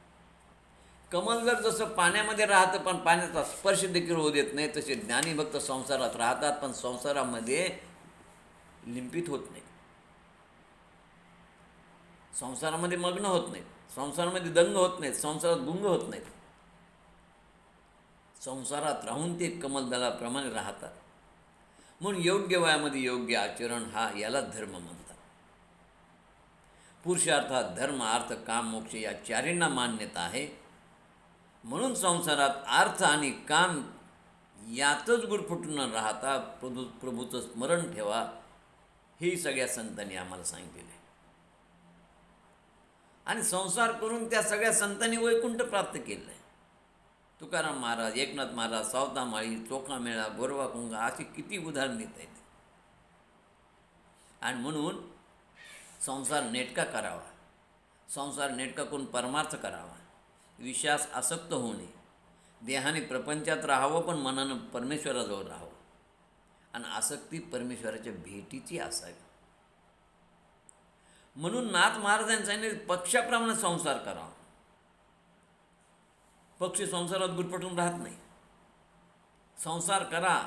कमल जर जसं पाण्यामध्ये राहतं पण पाण्याचा स्पर्श देखील होऊ देत नाही, तसे ज्ञानी भक्त संसारात राहतात पण संसारामध्ये लिंपित होत नाही, संसारामध्ये मग्न होत नाहीत, संसारामध्ये दंग होत नाहीत, संसारात गुंग होत नाहीत. संसारात राहून ते कमलदलाप्रमाणे राहतात. म्हणून योग्य वयामध्ये योग्य आचरण हा याला धर्म म्हणतात. पुरुषार्थात धर्म अर्थ काम मोक्ष या चारींना मान्यता आहे. म्हणून संसारात अर्थ आणि काम यातच गुरफटून न राहता प्रभूचं स्मरण ठेवा, हे सगळ्या संतांनी आम्हाला सांगितलेलं आहे. आणि संसार करून त्या सगळ्या संतांनी वैकुंठ प्राप्त केलं आहे. तुकाराम महाराज, एकनाथ महाराज, सावता माळी, चोखामेळा, गोरवा कुंगा अशी किती उदाहरण देता येते. आणि म्हणून संसार नेटका करावा, संसार नेटका करून परमार्थ करावा, विषयास आसक्त होणे, देहाने प्रपंचात राहावं पण मनानं परमेश्वराजवळ राहावं, आणि आसक्ती परमेश्वराच्या भेटीची असावी. म्हणून नाथ महाराजांनी सांगितले, पक्षाप्रमाणे संसार करावा. पक्षी संसारात गुरफटून राहत नाही. संसार करा,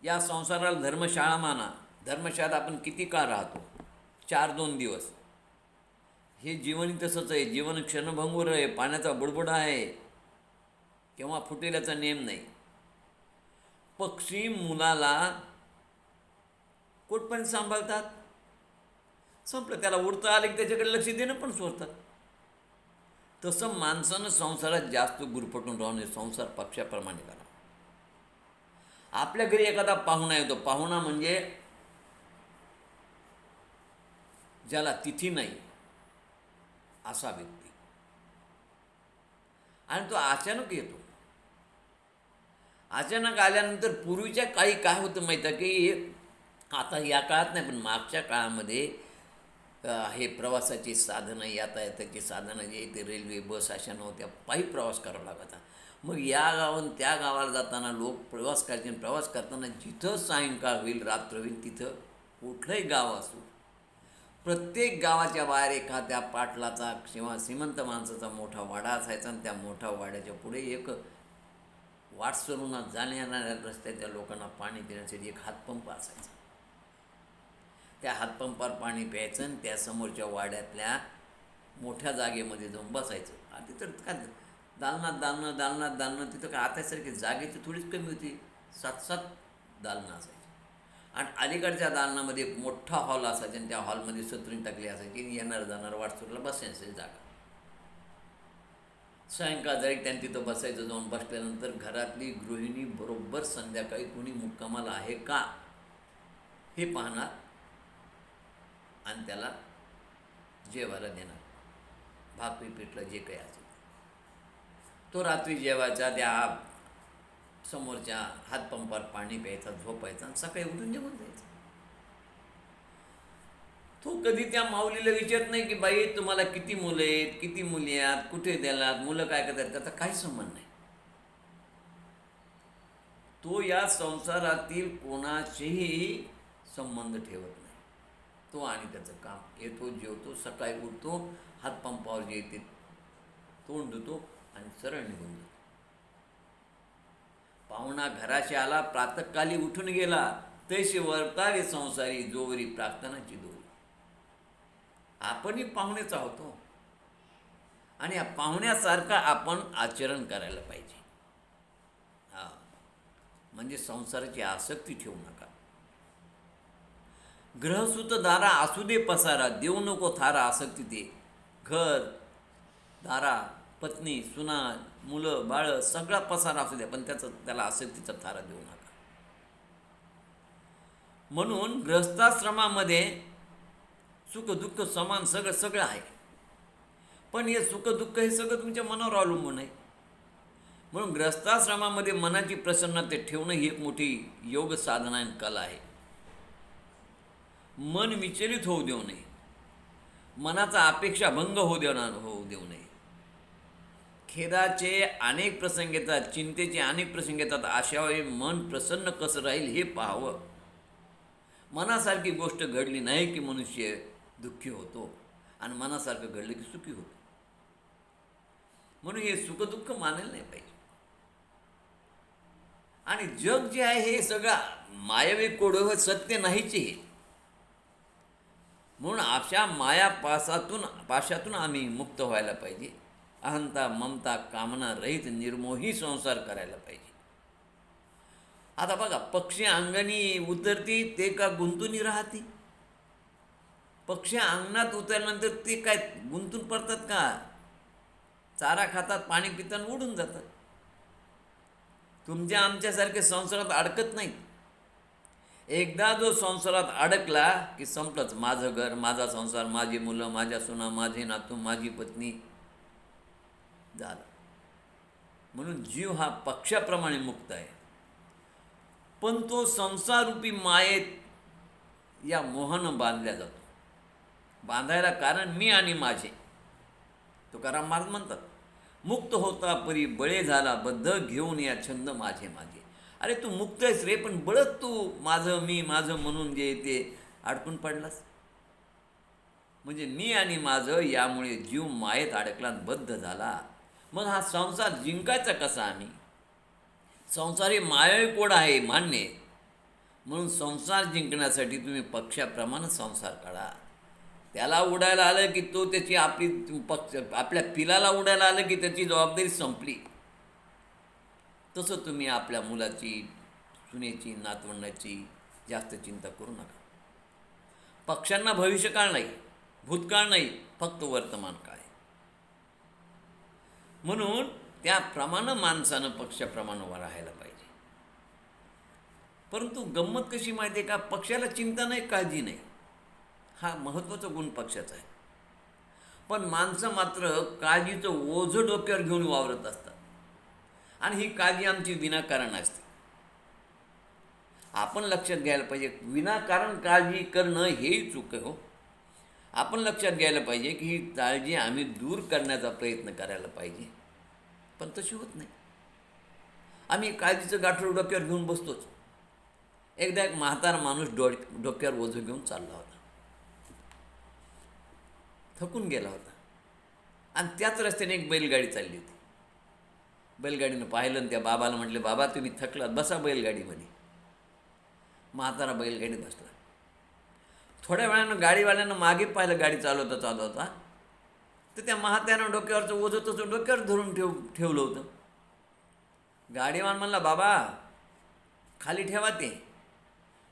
या संसाराला धर्मशाळा माना. धर्मशाळेत आपण किती काळ राहतो? 4-2 दिवस. हे जीवन तसंच आहे. जीवन क्षणभंगूर आहे, पाण्याचा बुडबुडा आहे, केव्हा फुटेल याचा नेम नाही. पक्षी मुलाला कुठपर्यंत सांभाळतात? संपलं, त्याला उडता आले की त्याच्याकडे लक्ष देणं पण सोडतात. तसं माणसानं संसारात जास्त गुरफटून राहून संसार पक्षाप्रमाणे करा. आपल्या घरी एखादा पाहुणा येतो, पाहुणा म्हणजे ज्याला तिथी नाही असा व्यक्ती, आणि तो अचानक येतो. अचानक आल्यानंतर पूर्वीच्या काळी काय होतं माहीत आहे की, आता या काळात नाही पण मागच्या काळामध्ये हे प्रवासाची साधनं, यातायाताची साधनं जे ते रेल्वे बस अशा नव्हत्या, पायी प्रवास करावा लागायचा. मग या गावाहून त्या गावाला जाताना लोक प्रवास करायचे. प्रवास करताना जिथं सायंकाळ होईल, रात्र होईल, तिथं कुठलंही गाव असो, प्रत्येक गावाच्या बाहेर एखाद्या पाटलाचा किंवा श्रीमंत माणसाचा मोठा वाडा असायचा आणि त्या मोठ्या वाड्याच्या पुढे एक वाटसरूनात जाण्या येणाऱ्या रस्त्याच्या लोकांना पाणी देण्यासाठी एक हातपंप असायचा. त्या हातपंपावर पाणी प्यायचं आणि त्या समोरच्या वाड्यातल्या मोठ्या जागेमध्ये जाऊन बसायचं. आणि तिथं काय दालनात तिथं काय आतासारखी जागेची थोडीच कमी होती, 7-7 दालनं असायची. आणि अलीकडच्या दालनामध्ये एक मोठा हॉल असायचा आणि त्या हॉलमध्ये सतरून टाकली असायची. येणार जाणार वाटसरूला बसायची जागा. सायंकाळ जाईल त्यांनी तिथं बसायचं. जाऊन बसल्यानंतर घरातली गृहिणी बरोबर संध्याकाळी कोणी मुक्कामाला आहे का हे पाहणार आणि त्याला जेवायला देणार. भाकरी पिठलं जे काही असेल तो रात्री जेवायचा, त्या समोरच्या हातपंपावर पाणी प्यायचा, झोपायचा आणि सकाळी उठून जेवण द्यायचं. तो कधी त्या माऊलीला विचारत नाही की बाई तुम्हाला किती मुलं आहेत, किती मुली आहेत, कुठे द्यालात, मुलं काय करतात, त्याचा काही संबंध नाही. तो या संसारातील कोणाचेही संबंध ठेवत नाही. तो आणि त्याचं काम, येतो, जेवतो, सकाळी उठतो, हातपंपावर जे येते तोंड धुतो आणि सरळ निघून जातो. पाहुणा घराशी आला, प्रातःकाली उठून गेला, तैसे वर्तावे संसारी जोवरी प्रार्थनाची दोरी. आपणही पाहुणेच आहोत आणि या पाहुण्यासारखं आपण आचरण करायला पाहिजे. हां, म्हणजे संसाराची आसक्ती ठेवू नका. ग्रहसूत दारा असू दे पसारा, देऊ नको थारा आसक्ती ते. घर दारा, पत्नी, सुना, मुलं, बाळं सगळा पसारा असू द्या, पण त्याला आसक्तीचा थारा देऊ नका. म्हणून गृहस्थाश्रमामध्ये सुखदुःख समान सगळं आहे. पण हे सुखदुःख हे सगळं तुमच्या मनावर अवलंबून आहे. म्हणून गृहस्थाश्रमामध्ये मनाची प्रसन्नता ठेवणं ही एक मोठी योग साधना आणि कला आहे. मन विचलित होऊ देऊ नये, मनाचा अपेक्षा भंग होऊ देऊ नये. खेदाचे अनेक प्रसंग येतात, चिंतेचे अनेक प्रसंग येतात. अशावेळी मन प्रसन्न कसं राहील हे पाहावं. मनासारखी गोष्ट घडली नाही की मनुष्य दुःखी होतो आणि मनासारखं घडलं की सुखी होतो. म्हणून हे सुखदुःख मानायला नाही पाहिजे. आणि जग जे आहे हे सगळं मायावी कोडं सत्य नाहीचे हे. म्हणून अशा पाशातून आम्ही मुक्त व्हायला पाहिजे. अहंता, ममता, कामना रहित निर्मोही संसार करायला पाहिजे. आता बघा, पक्षी अंगणी उतरती ते का गुंतून राहती? पक्षी अंगणात उतरल्यानंतर ते काय गुंतून पडतात का? चारा खातात, पाणी पितात, उडून जातात. तुमच्या आमच्यासारखे संसारात अडकत नाहीत. एकदा जो संसारात अडकला की संपलंच. माझं घर, माझा संसार, माझी मुलं, माझ्या सुना, माझे नातू, माझी पत्नी, झालं. म्हणून जीव हा पक्षाप्रमाणे मुक्त आहे. पण तो संसाररूपी मायेत या मोहानं बांधल्या जातो. बांधायला कारण मी आणि माझे. तुकाराम महाराज म्हणतात, मुक्त होता परी बळे झाला बद्ध, घेऊन या छंद माझे माझे. अरे तू मुक्त आहेस रे, पण बळत तू माझं मी माझं म्हणून जे ते अडकून पडलास. म्हणजे मी आणि माझं यामुळे जीव मायेत अडकला, बद्ध झाला. मग हा संसार जिंकायचा कसा आम्ही? संसार हे मायावी कोड आहे, मान्य. म्हणून संसार जिंकण्यासाठी तुम्ही पक्षाप्रमाणे संसार काढा. त्याला उडायला आलं की तो त्याची आपल्या पिलाला उडायला आलं की त्याची जबाबदारी संपली. तसं तुम्ही आपल्या मुलाची, सुनेची, नातवंडाची जास्त चिंता करू नका. पक्षांना भविष्यकाळ नाही, भूतकाळ नाही, फक्त वर्तमान काळ. म्हणून त्याप्रमाणे माणसानं पक्षाप्रमाणे राहायला पाहिजे. परंतु गंमत कशी माहिती आहे का? पक्षाला चिंता नाही, काळजी नाही. हा महत्त्वाचा गुण पक्षाचा आहे. पण माणसं मात्र काळजीचं ओझं डोक्यावर घेऊन वावरत असतात आणि ही काळजी आमची विनाकारण असते. आपण लक्षात घ्यायला पाहिजे, विनाकारण काळजी करणं हेही चूक आहे हो. आपण लक्षात घ्यायला पाहिजे की ही काळजी आम्ही दूर करण्याचा प्रयत्न करायला पाहिजे, पण तशी होत नाही. आम्ही काळजीचं गाठोड डोक्यावर घेऊन बसतोच. एकदा एक म्हातारा माणूस डोक्यावर ओझं घेऊन चालला होता, थकून गेला होता. आणि त्याच रस्त्याने एक बैलगाडी चालली होती. बैलगाडीनं पाहिलं आणि त्या बाबाला म्हटले, बाबा तुम्ही थकलात, बसा बैलगाडीमध्ये. म्हातारा बैलगाडीत बसला. थोड्या वेळानं गाडीवाल्यानं मागे पाहिलं, गाडी चालवता तर त्या म्हाताऱ्यानं डोक्यावरचं ओझं तसं डोक्यावर धरून ठेवलं होतं. गाडीवान म्हणला, बाबा खाली ठेवा, ते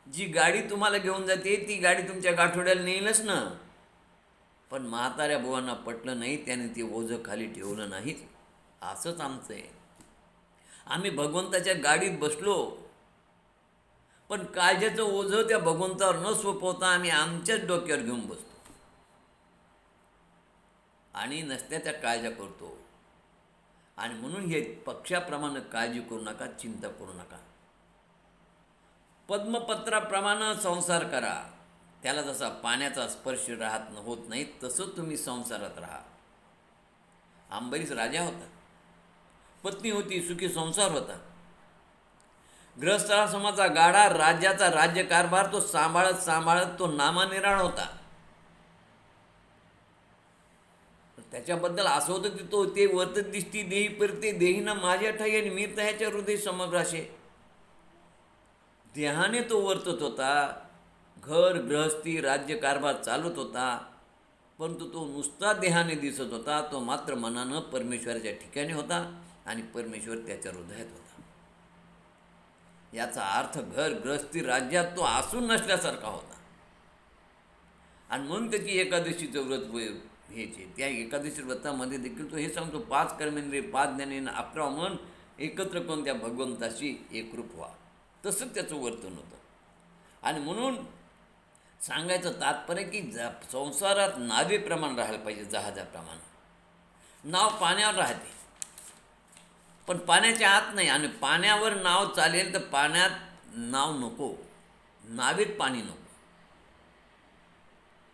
जी गाडी तुम्हाला घेऊन जाते ती गाडी तुमच्या गाठोड्याला नेईलच ना. पण म्हाताऱ्या बुवांना पटलं नाही, त्याने ते ओझं खाली ठेवलं नाही. असंच आमचं आहे. आम्ही भगवंताच्या गाडीत बसलो, पण काळजाचं ओझं त्या भगवंतावर न सोपवता आम्ही आमच्याच डोक्यावर घेऊन बसतो आणि नसत्याच्या काळज्या करतो. आणि म्हणून हे पक्षाप्रमाणे काळजी करू नका, चिंता करू नका. पद्मपत्राप्रमाणे संसार करा. त्याला जसा पाण्याचा स्पर्श होत नाही तसं तुम्ही संसारात राहा. अंबरीस राजा होता, पत्नी होती, सुखी संसार होता. गृहस्थाश्रमाचा गाडा, राज्याचा राज्यकारभार तो सांभाळत तो नामानिराळ होता. त्याच्याबद्दल असं होतं की ते वर्तत दिसती देही परते, देही ना माझ्या ठाई आणि मी त्याच्या हृदय समग्राशे. देहाने तो वर्तत होता, घर गृहस्थी राज्यकारभार चालत होता, परंतु तो नुसता देहाने दिसत होता. तो मात्र मनानं परमेश्वराच्या ठिकाणी होता आणि परमेश्वर त्याच्या हृदयात होता. याचा अर्थ घर गृहस्थी राज्यात तो असून नसल्यासारखा होता. आणि म्हणून त्याची एकादशीचं व्रत घ्यायचे. त्या एकादशी व्रतामध्ये देखील तो हे सांगतो, 5 कर्मेंद्रिय 5 ज्ञानेन 11 मन एकत्र करून त्या भगवंताशी एकरूप व्हा. तसंच त्याचं वर्तन होतं. आणि म्हणून सांगायचं तात्पर्य की संसारात नावेप्रमाणे राहायला पाहिजे, जहाजाप्रमाणे. नाव पाण्यावर राहते पण पाण्याच्या आत नाही. आणि पाण्यावर नाव चालेल तर पाण्यात नाव नको, नावेत पाणी नको.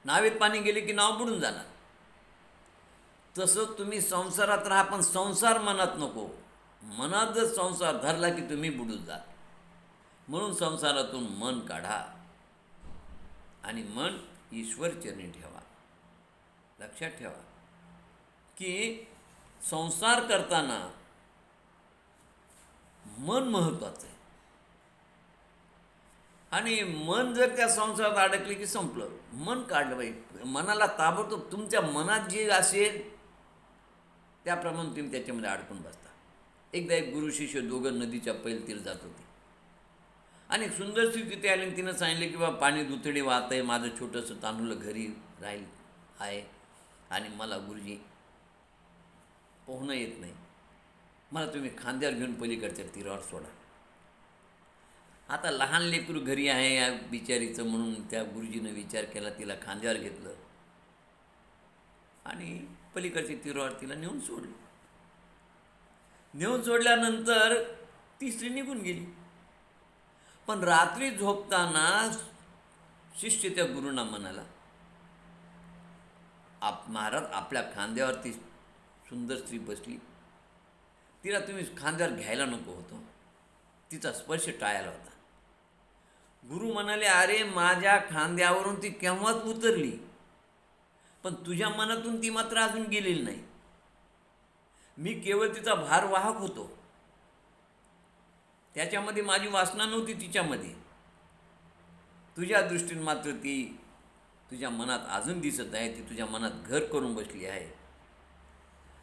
नावेत पाणी गेले की नाव बुडून जाणार. तसं तुम्ही संसारात राहा, पण संसार मनात नको. मनात जर संसार धरला की तुम्ही बुडून जा. म्हणून संसारातून मन काढा आणि मन ईश्वरचरणी ठेवा. लक्षात ठेवा की संसार करताना मन महत्त्वाचं आहे. आणि मन जर त्या संसारात अडकले की संपलं. मन काढलं पाहिजे. मनाला ताबडतोब तुमच्या मनात जे असेल त्याप्रमाणे तुम्ही त्याच्यामध्ये अडकून बसता. एकदा एक गुरु शिष्य दोघं नदीच्या पैलतीर जात होते आणि एक सुंदर स्त्री तिथे आली. तिनं सांगितलं की बाबा पाणी दुथडी वाहत आहे, माझं छोटंसं तांदूळ घरी राहील आहे आणि मला गुरुजी पोहणं येत नाही, मला तुम्ही खांद्यावर घेऊन पलीकडच्या तीरावर सोडा. आता लहान लेकरू घरी आहे या बिचारीचं, म्हणून त्या गुरुजीनं विचार केला, तिला खांद्यावर घेतलं आणि पलीकडच्या तीरावर तिला नेऊन सोडलं. नेऊन सोडल्यानंतर ती स्त्री निघून गेली. पण रात्री झोपताना शिष्य त्या गुरुंना म्हणाला, महाराज आपल्या खांद्यावरती सुंदर स्त्री बसली, तिला तुम्ही खांद्यावर घ्यायला नको होतं, तिचा स्पर्श टाळायला होता. गुरु म्हणाले, अरे माझ्या खांद्यावरून ती केव्हाच उतरली, पण तुझ्या मनातून ती मात्र अजून गेलेली नाही. मी केवळ तिचा भारवाहक होतो, त्याच्यामध्ये माझी वासना नव्हती तिच्यामध्ये. तुझ्या दृष्टीने मात्र ती तुझ्या मनात अजून दिसत आहे, ती तुझ्या मनात घर करून बसली आहे.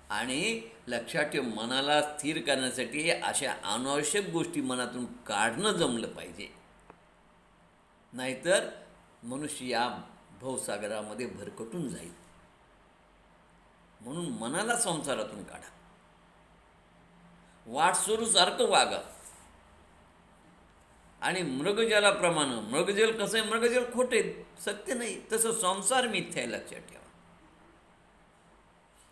आणि लक्षात ठेव, मनाला स्थिर करण्यासाठी अशा अनावश्यक गोष्टी मनातून काढणं जमलं पाहिजे, नाहीतर मनुष्य या भवसागरामध्ये भरकटून जाईल. म्हणून मनाला संसारातून काढा, वाटसरूसारखं वागा. आणि मृगजलाप्रमाणे, मृगजल कसं आहे, मृगजल खोटे सत्य नाही, तसं संसार मिथ्या आहे, लक्षात ठेवा.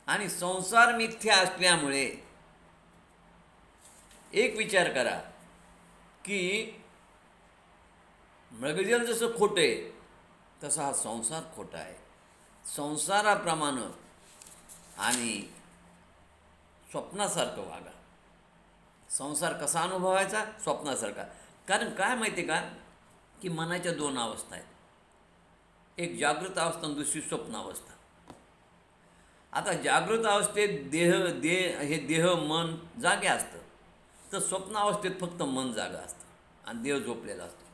आणि संसार मिथ्या असल्यामुळे एक विचार करा की मृगजल जसं खोटं आहे तसा हा संसार खोटा आहे. संसाराप्रमाणे आणि स्वप्नासारखं वागा. संसार कसा अनुभवायचा? स्वप्नासारखा. कारण काय माहिती आहे का, की मनाच्या दोन अवस्था आहेत. एक जागृत अवस्था आणि दुसरी स्वप्न अवस्था. आता जागृत अवस्थेत देह मन जागे असतं, तर स्वप्न अवस्थेत फक्त मन जागा असतं आणि देह झोपलेला असतो,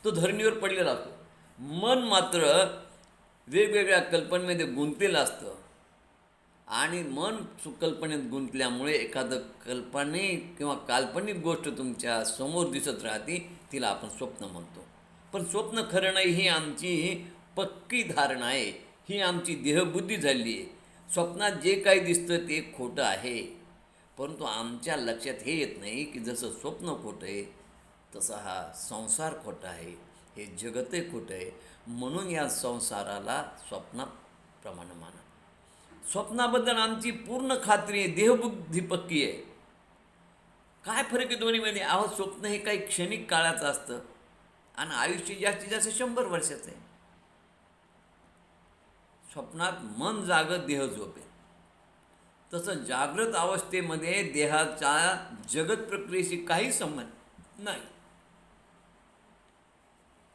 तो धरणीवर पडलेला असतो. मन मात्र वेगवेगळ्या कल्पनेमध्ये गुंतलेलं असतं आणि मन कल्पनेत गुंतल्यामुळे एखादं कल्पनिक किंवा काल्पनिक गोष्ट तुमच्या समोर दिसत राहते, तिला आपण स्वप्न म्हणतो. पण स्वप्न खरं नाही, ही आमची पक्की धारणा आहे, ही आमची देहबुद्धी झाली आहे. स्वप्नात जे काही दिसतं ते खोटं आहे, परंतु आमच्या लक्षात हे येत नाही की जसं स्वप्न खोटं आहे तसा हा संसार खोटा आहे, हे जगतही खोटं आहे. म्हणून या संसाराला स्वप्नाप्रमाणे माना. स्वप्नाबद्दल आमची पूर्ण खात्री आहे, देहबुद्धी पक्की आहे. काय फरक आहे दोन्हीमध्ये? स्वप्न हे काही क्षणिक काळाचं असतं आणि आयुष्य जास्तीत जास्त 100 वर्षाचं आहे. स्वप्नात मन जागत, देह झोपे. तसं जागृत अवस्थेमध्ये देहाचा जगत प्रक्रियेशी काही संबंध नाही,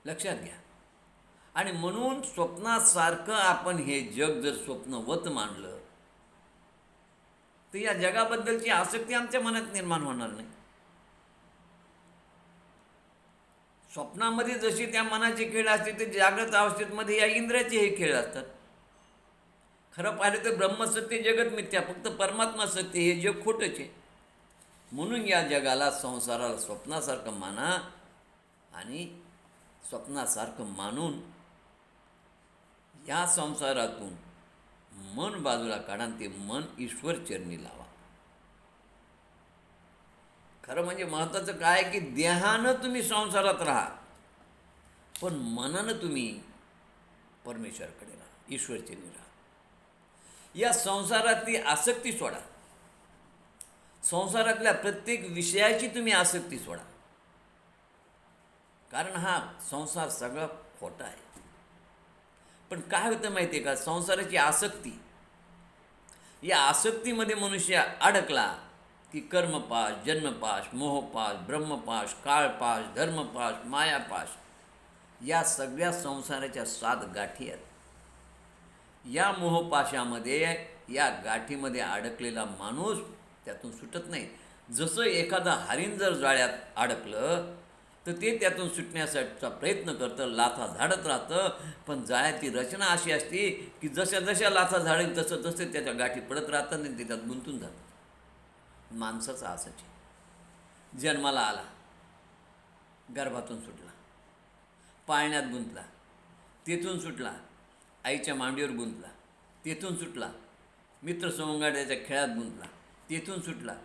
लक्षात घ्या. आणि म्हणून स्वप्नासारखं आपण हे जग जर स्वप्नवत मानलं तर या जगाबद्दलची आसक्ती आमच्या मनात निर्माण होणार नाही. स्वप्नामध्ये जशी त्या मनाचे खेळ असते ते जागृत अवस्थेमध्ये या इंद्रियाचे हे खेळ असतात. खरं पाहिलं तर ब्रह्मसत्य जगत मिथ्या, फक्त परमात्मा सत्य, हे जग खोटंच आहे. म्हणून या जगाला, संसाराला स्वप्नासारखं माना आणि स्वप्नासारखं मानून या संसारातून मन बाजूला काढा, ते मन ईश्वर चरणी लावा. खरं म्हणजे महत्त्वाचं काय की देहानं तुम्ही संसारात राहा, पण मनानं तुम्ही परमेश्वराकडे राहा, ईश्वर चरणी राहा. या संसारातली आसक्ती सोडा, संसारातल्या प्रत्येक विषयाची तुम्ही आसक्ती सोडा, कारण हा संसार सगळा खोटा आहे. पण काय होतं माहिती आहे का, संसाराची आसक्ती, या आसक्तीमध्ये मनुष्य अडकला की कर्मपाश, जन्मपाश, मोहपाश, ब्रह्मपाश, काळपाश, धर्मपाश, मायापाश, या सगळ्या संसाराच्या 7 गाठी आहेत. या मोहपाशामध्ये, या गाठीमध्ये अडकलेला माणूस त्यातून सुटत नाही. जसं एखादा हरिण जर जाळ्यात अडकलं तर ते त्यातून सुटण्यासाठीचा प्रयत्न करतं, लाथा झाडत राहतं, पण जाळ्याची रचना अशी असते की जशा जशा लाथा झाडेल तसं तसे त्याच्या गाठी पडत राहतात आणि ते त्यात गुंतून जातं. माणसाचं असंच आहे. जन्माला आला, गर्भातून सुटला, पाळण्यात गुंतला, तेथून सुटला, आईच्या मांडीवर गुंतला, तेथून सुटला, मित्रसंघाच्या खेळात गुंतला, तेथून सुटला,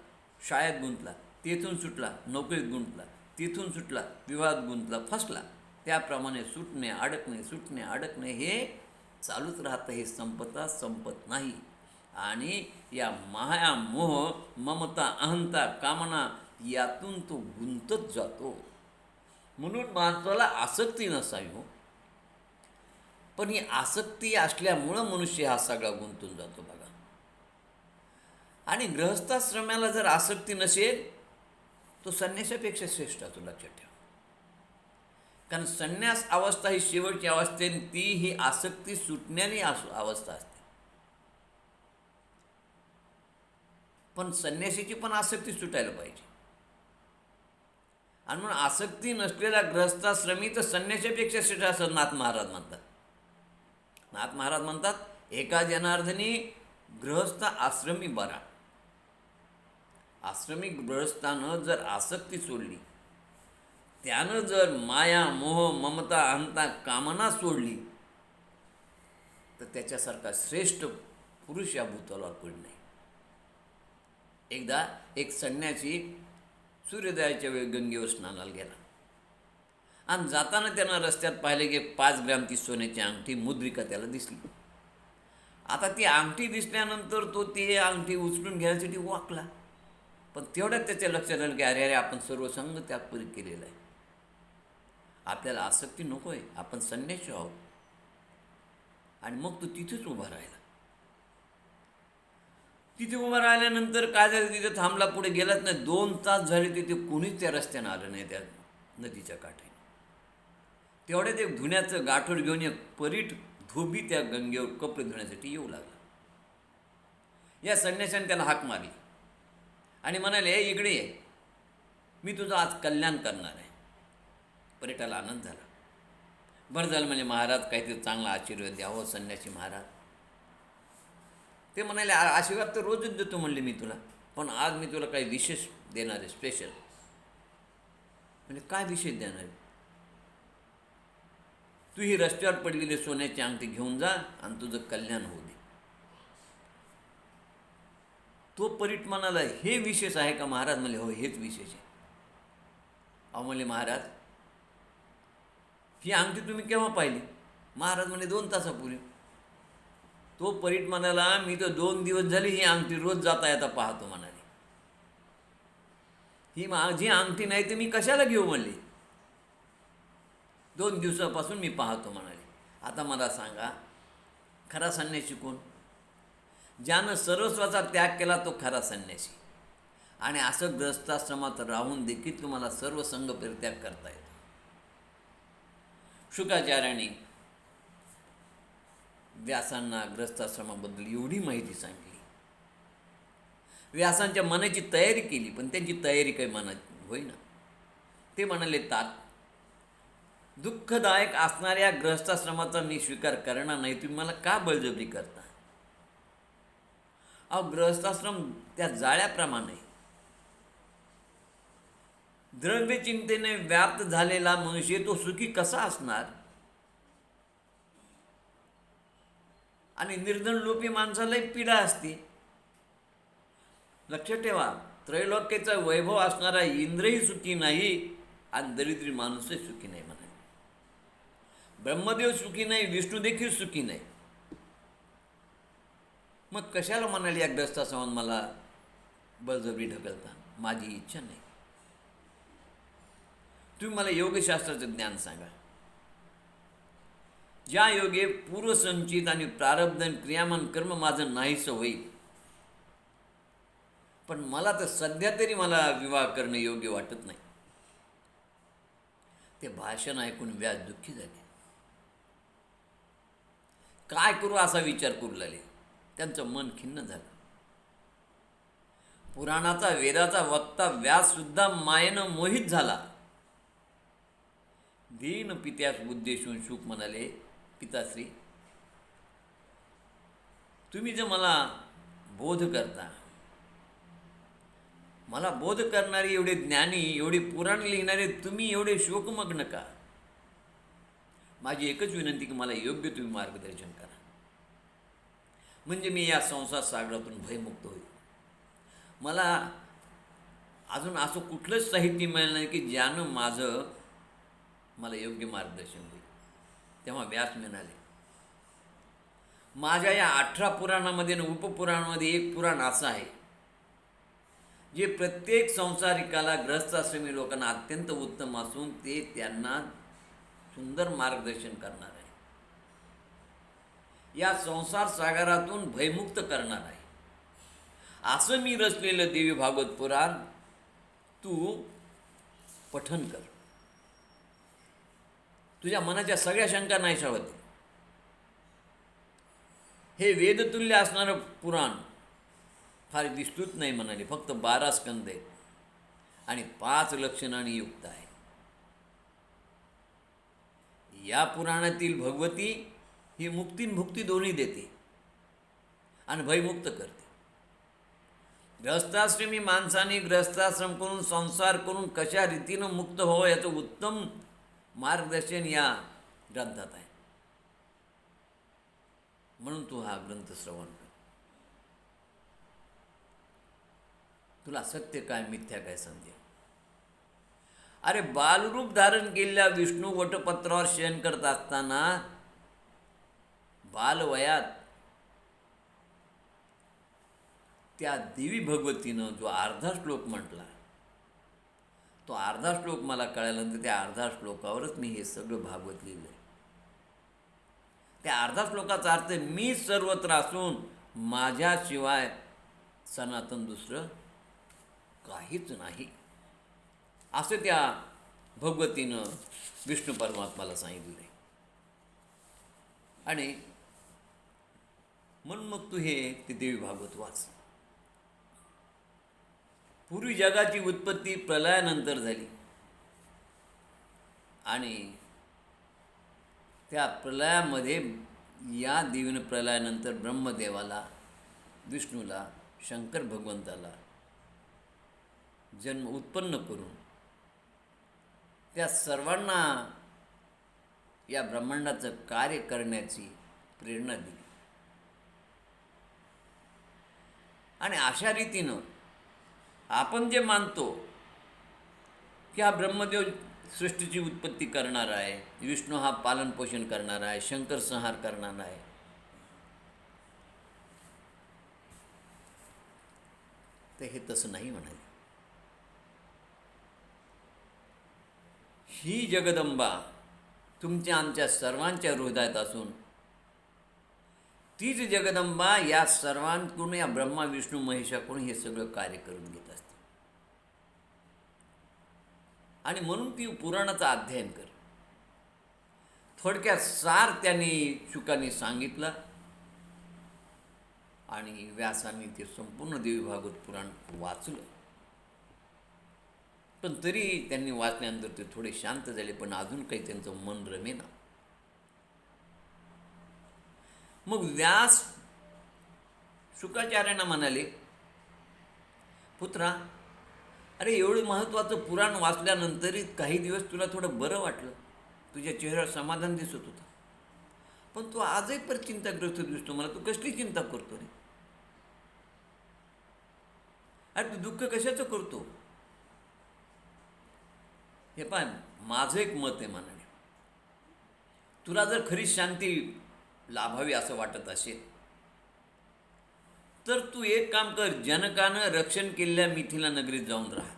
शाळेत गुंतला, तेथून सुटला, नोकरीत गुंतला, तिथून सुटला, विवाहात गुंतला, फसला. त्याप्रमाणे सुटणे अडकणे, सुटणे अडकणे हे चालूच राहतं, हे संपत नाही. आणि या माया, मोह, ममता, अहंता, कामना यातून तो गुंतत जातो. म्हणून माणसाला आसक्ती नसावी हो, पण ही आसक्ती असल्यामुळं मनुष्य हा सगळा गुंतून जातो बघा. आणि गृहस्थाश्रमाला जर आसक्ती नसेल तो संन्यासापेक्षा श्रेष्ठ असतो, लक्षात ठेवा. कारण संन्यास अवस्था ही शेवटची अवस्था आहे, ती ही आसक्ती सुटण्याची अवस्था असते. पण संन्यासीची पण आसक्ती सुटायला पाहिजे. आणि म्हणून आसक्ती नसलेला गृहस्थाश्रमी तर संन्यासापेक्षा श्रेष्ठ असं नाथ महाराज म्हणतात. नाथ महाराज म्हणतात, एका जनार्दनी गृहस्थ आश्रमी बरा. आश्रमी गृहस्थानं जर आसक्ती सोडली, त्यानं जर माया, मोह, ममता, अहंता, कामना सोडली, तर त्याच्यासारखा श्रेष्ठ पुरुष या भूतलावर कोणी नाही. एकदा एक संन्यासी सूर्योदयाच्या वेळी गंगेवर स्नानाला गेला आणि जाताना त्यानं रस्त्यात पाहिले की 5 ग्रॅम ती सोन्याची अंगठी मुद्रिका त्याला दिसली. आता ती अंगठी दिसल्यानंतर तो ती अंगठी उचलून घ्यायसाठी वाकला, पण तेवढ्यात त्याच्या लक्षात आलं की अरे आपण सर्वसंग त्यागपरी केलेला आहे, आपल्याला आसक्ती नको आहे, आपण संन्यासी आहोत. आणि मग तो तिथेच उभा राहिला. तिथे उभा राहिल्यानंतर काय झालं, तिथे थांबला, पुढे गेलाच नाही. 2 तास झाले तिथे कोणीच त्या रस्त्यानं आलं नाही त्या नदीच्या काठाने. तेवढ्यात एक धुण्याचं गाठोड घेऊन एक परीट धोबी त्या गंगेवर कपडे धुण्यासाठी येऊ लागला. या संन्याशाने त्याला हाक मारली आणि म्हणाले, इकडे ये, मी तुझं आज कल्याण करणार आहे. परीटाला आनंद झाला. बरं झालं म्हणजे महाराज काहीतरी चांगला आशीर्वाद द्यावं संन्यासी महाराज. ते म्हणाले, आशीर्वाद तर रोजच देतो म्हणले मी तुला, पण आज मी तुला काही विशेष देणार आहे, स्पेशल. म्हणजे काय विशेष देणार आहे? तू ही रस्त्यावर पडलेली सोन्याची अंगठी घेऊन जा आणि तुझं कल्याण होऊ दे. तो परीट म्हणाला, हे विशेष आहे का महाराज? म्हणले, हो, हेच विशेष आहे. अहो म्हणले, महाराज ही अंगठी तुम्ही केव्हा पाहिली? महाराज म्हणे, 2 तासापूर्वी. तो परीट म्हणाला, मी तर 2 दिवस झाली ही अंगठी रोज जाता येता पाहतो म्हणाले. ही माझी अंगठी नाही तर मी कशाला घेऊ म्हणले. 2 दिवसापासून मी पाहतो म्हणाले. आता मला सांगा, खरा संन्यासी कोण? ज्यानं सर्वस्वाचा त्याग केला तो खरा संन्यासी. आणि असं ग्रस्ताश्रमात राहून देखील तुम्हाला सर्व संघ परित्याग करता येतो. शुकाचार्याने व्यासांना ग्रस्ताश्रमाबद्दल एवढी माहिती सांगली. व्यासांच्या मनाची तयारी केली, पण त्यांची तयारी काही मनात होईना. ते म्हणाले, दुःखदायक असणाऱ्या ग्रस्ताश्रमाचा मी स्वीकार करणार नाही, तुम्ही मला का बळजबरी करता? अहो, ग्रहस्थाश्रम त्या जाळ्याप्रमाणे द्रव्य चिंतेने व्याप्त झालेला मनुष्य तो सुखी कसा असणार? आणि निर्धन लोपी माणसालाही पीडा असते. लक्षात ठेवा, त्रैलोक्याचा वैभव असणारा इंद्रही सुखी नाही आणि दरिद्री माणूसही सुखी नाही म्हणाले. ब्रह्मदेव सुखी नाही, विष्णू देखील सुखी नाही. मग कशाला म्हणाले या ग्रस्ताश्रमात मला बळजबरी ढकलता? माझी इच्छा नाही. तुम्ही मला योगशास्त्राचं ज्ञान सांगा. ज्या योगे पूर्वसंचित आणि प्रारब्ध क्रियामान कर्म माझं नाहीसं होईल, पण मला तर सध्या तरी मला विवाह करणं योग्य वाटत नाही. ते भाषण ऐकून व्यास दुःखी झाले. काय करू असा विचार करू लागले. त्यांचं मन खिन्न झालं. पुराणाचा वेदाचा वक्ता व्यास सुद्धा मायेनं मोहित झाला. दीन पित्यास उद्देशून शुक म्हणाले, पिताश्री, तुम्ही जे मला बोध करता, मला बोध करणारे एवढे ज्ञानी, एवढे पुराण लिहिणारे तुम्ही एवढे शोकमग्न का? माझी एकच विनंती की मला योग्य तुम्ही मार्गदर्शन करा, म्हणजे मी या संसार सागरातून भयमुक्त होईल. मला अजून असं कुठलंच साहित्य मिळालं नाही की ज्यानं मला योग्य मार्गदर्शन होईल. तेव्हा व्यास म्हणाले, माझ्या या 18 पुराणामध्ये आणि उपपुराणामध्ये एक पुराण असं आहे जे प्रत्येक संसारिकाला, ग्रहस्थाश्रमी लोकांना अत्यंत उत्तम असून ते त्यांना सुंदर मार्गदर्शन करणार आहे, या संसार सागरातून भयमुक्त करणार आहे. असं मी रचलेलं देवी भागवत पुराण तू पठन कर. तुझ्या मनाच्या सगळ्या शंका नाहीशा होतील. हे वेदतुल्य असणारं पुराण फार विस्तृत नाही म्हणाले, फक्त 12 स्कंद आहेत आणि 5 लक्षणांनी युक्त आहे. या पुराणातील भगवती ही मुक्ती भुक्ती दोन्ही देते आणि भयमुक्त करते. ग्रहस्थाश्रमी माणसाने ग्रहस्थाश्रम करून, संसार करून कशा रीतीनं मुक्त व्हावं याचं उत्तम मार्गदर्शन या ग्रंथात आहे. म्हणून तू हा ग्रंथ श्रवण कर. तुला सत्य काय मिथ्या काय समजेल. अरे, बालरूप धारण केलेल्या विष्णू वटपत्रावर शयन करत असताना बालवयात त्या देवी भगवतीनं जो अर्धा श्लोक म्हटला, तो अर्धा श्लोक मला कळाल्यानंतर त्या अर्धा श्लोकावरच मी हे सगळं भागवत लिहिलं आहे. त्या अर्धा श्लोकाचा अर्थ मी सर्वत्र असून माझ्याशिवाय सनातन दुसरं काहीच नाही, असं त्या भगवतीनं विष्णू परमात्माला सांगितलं आहे. आणि म्हणून मग तू हे ते देवी भागवत वाच. पूर्वी जगाची उत्पत्ती प्रलयानंतर झाली आणि त्या प्रलयामध्ये या देवीनं प्रलयानंतर ब्रह्मदेवाला, विष्णूला, शंकर भगवंताला जन्म उत्पन्न करून त्या सर्वांना या ब्रह्मांडाचं कार्य करण्याची प्रेरणा दिली. आणि अशा रीतीनं आपण जे मानतो की हा ब्रह्मदेव सृष्टीची उत्पत्ती करणारा आहे, विष्णू हा पालनपोषण करणारा आहे, शंकर संहार करणारा आहे, तर हे तसं नाही म्हणाले. ही जगदंबा तुमच्या आमच्या सर्वांच्या हृदयात असून तीच जगदंबा या सर्वांकडून, या ब्रह्मा विष्णू महेशाकडून हे सगळं कार्य करून घेत असते. आणि म्हणून ती पुराणाचं अध्ययन कर. थोडक्यात सार त्यांनी शुकांनी सांगितलं आणि व्यासांनी ते संपूर्ण देवी भागवत पुराण वाचलं. पण तरी त्यांनी वाचल्यानंतर ते थोडे शांत झाले, पण अजून काही त्यांचं मन रमेना. मग व्यास शुकाचार्यांना म्हणाले, पुत्रा, अरे एवढं महत्त्वाचं पुराण वाचल्यानंतरही काही दिवस तुला थोडं बरं वाटलं, तुझ्या चेहऱ्यावर समाधान दिसत होतं, पण तू आजही पर चिंताग्रस्त दिसतो. मला तू कसली चिंता करतो रे? अरे तू दुःख कशाचं करतो? हे पाय, माझं एक मत आहे म्हणाले, तुला जर खरी शांती लाभावी असं वाटत असेल तर तू एक काम कर, जनकानं रक्षण केलेल्या मिथिला नगरीत जाऊन राहा.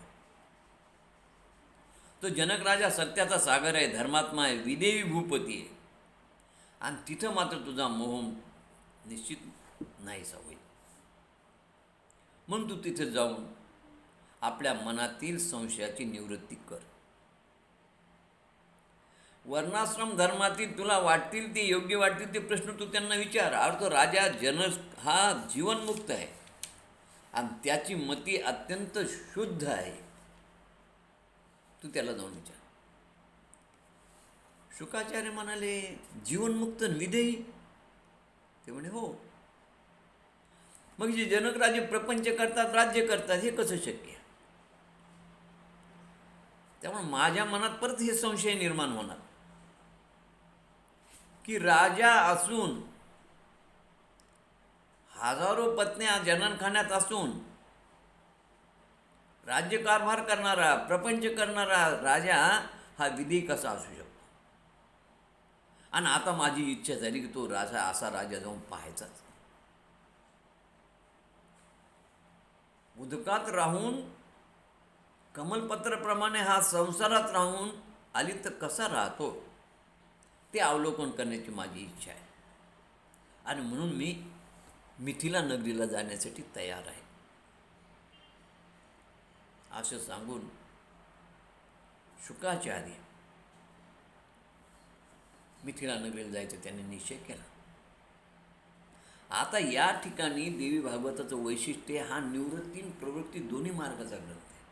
तो जनक राजा सत्याचा सागर आहे, धर्मात्मा आहे, विदेवी भूपती आहे, आणि तिथं मात्र तुझा मोह निश्चित नाहीसा होईल. म्हणून तू तिथे जाऊन आपल्या मनातील संशयाची निवृत्ती कर. वर्णाश्रम धर्मातील तुला वाटतील ते योग्य वाटतील ते प्रश्न तू त्यांना विचार. अर्थ राजा जनक हा जीवनमुक्त आहे आणि त्याची मती अत्यंत शुद्ध आहे, तू त्याला जाऊन विचार. शुकाचार्य म्हणाले, जीवनमुक्त विदेही? ते म्हणे हो. मग जे जनक राजे प्रपंच करतात, राज्य करतात, हे कसं शक्य? त्यामुळे माझ्या मनात परत हे संशय निर्माण होणार की राजा असून, हजारो पत्न्या जननखान्यात असून, राज्यकारभार करणारा, प्रपंच करणारा राजा हा विधी कसा असू शकतो? आणि आता माझी इच्छा झाली की तो राजा, असा राजा जाऊन पाहायचाच. उदकात राहून, कमलपत्राप्रमाणे हा संसारात राहून आली तर कसा राहतो ते अवलोकन करण्याची माझी इच्छा आहे. आणि म्हणून मी मिथिला नगरीला जाण्यासाठी तयार आहे, असं सांगून शुकाचार्य मिथिला नगरीला जायचं त्यांनी निश्चय केला. आता या ठिकाणी देवी भागवताचं वैशिष्ट्य हा निवृत्ती प्रवृत्ती दोन्ही मार्गाचा ग्रंथ आहे.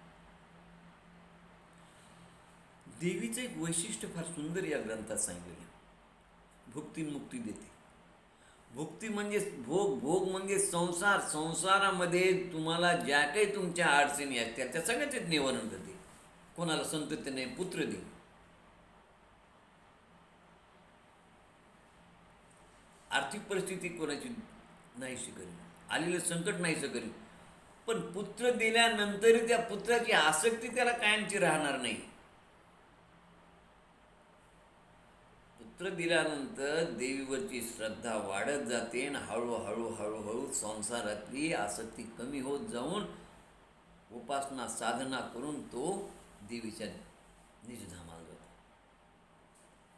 देवीचं एक वैशिष्ट्य फार सुंदर या ग्रंथात सांगितलेलं. भुक्ती मुक्ती देते. भुक्ती म्हणजे भोग, भोग म्हणजे संसार. संसारामध्ये तुम्हाला ज्या काही तुमच्या अडचणी असतात त्या सगळ्याच निवारण करते. कोणाला संतती नाही, पुत्र दे. आर्थिक परिस्थिती कोणाची नाहीशी करी, आलेलं संकट नाहीसं करी, पण पुत्र दिल्यानंतरही त्या पुत्राची आसक्ती त्याला कायमची राहणार नाही. पुत्र दिल्यानंतर देवीवरची श्रद्धा वाढत जाते आणि हळूहळू हळूहळू संसारातली आसक्ती कमी होत जाऊन उपासना साधना करून तो देवीच्या निजधामाला जातो.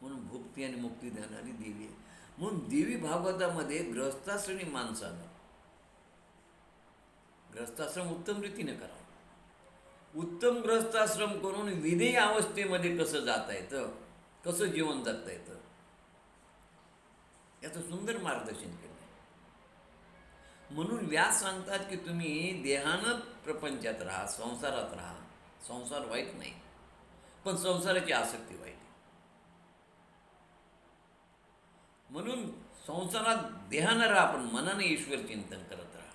म्हणून भुक्ती आणि मुक्ती देणारी देवी आहे. म्हणून देवी भागवतामध्ये गृहस्थाश्रमी माणसानं गृहस्थाश्रम उत्तम रीतीने करावा. उत्तम गृहस्थाश्रम करून विधेय अवस्थेमध्ये कसं जाता येतं, कसं जीवन जगता येतं, याचं सुंदर मार्गदर्शन केलं आहे. म्हणून व्यास सांगतात की तुम्ही देहानं प्रपंचात राहा, संसारात राहा. संसार वाईट नाही, पण संसाराची आसक्ती वाईट आहे. म्हणून संसारात देहानं राहा, पण मनाने ईश्वर चिंतन करत राहा.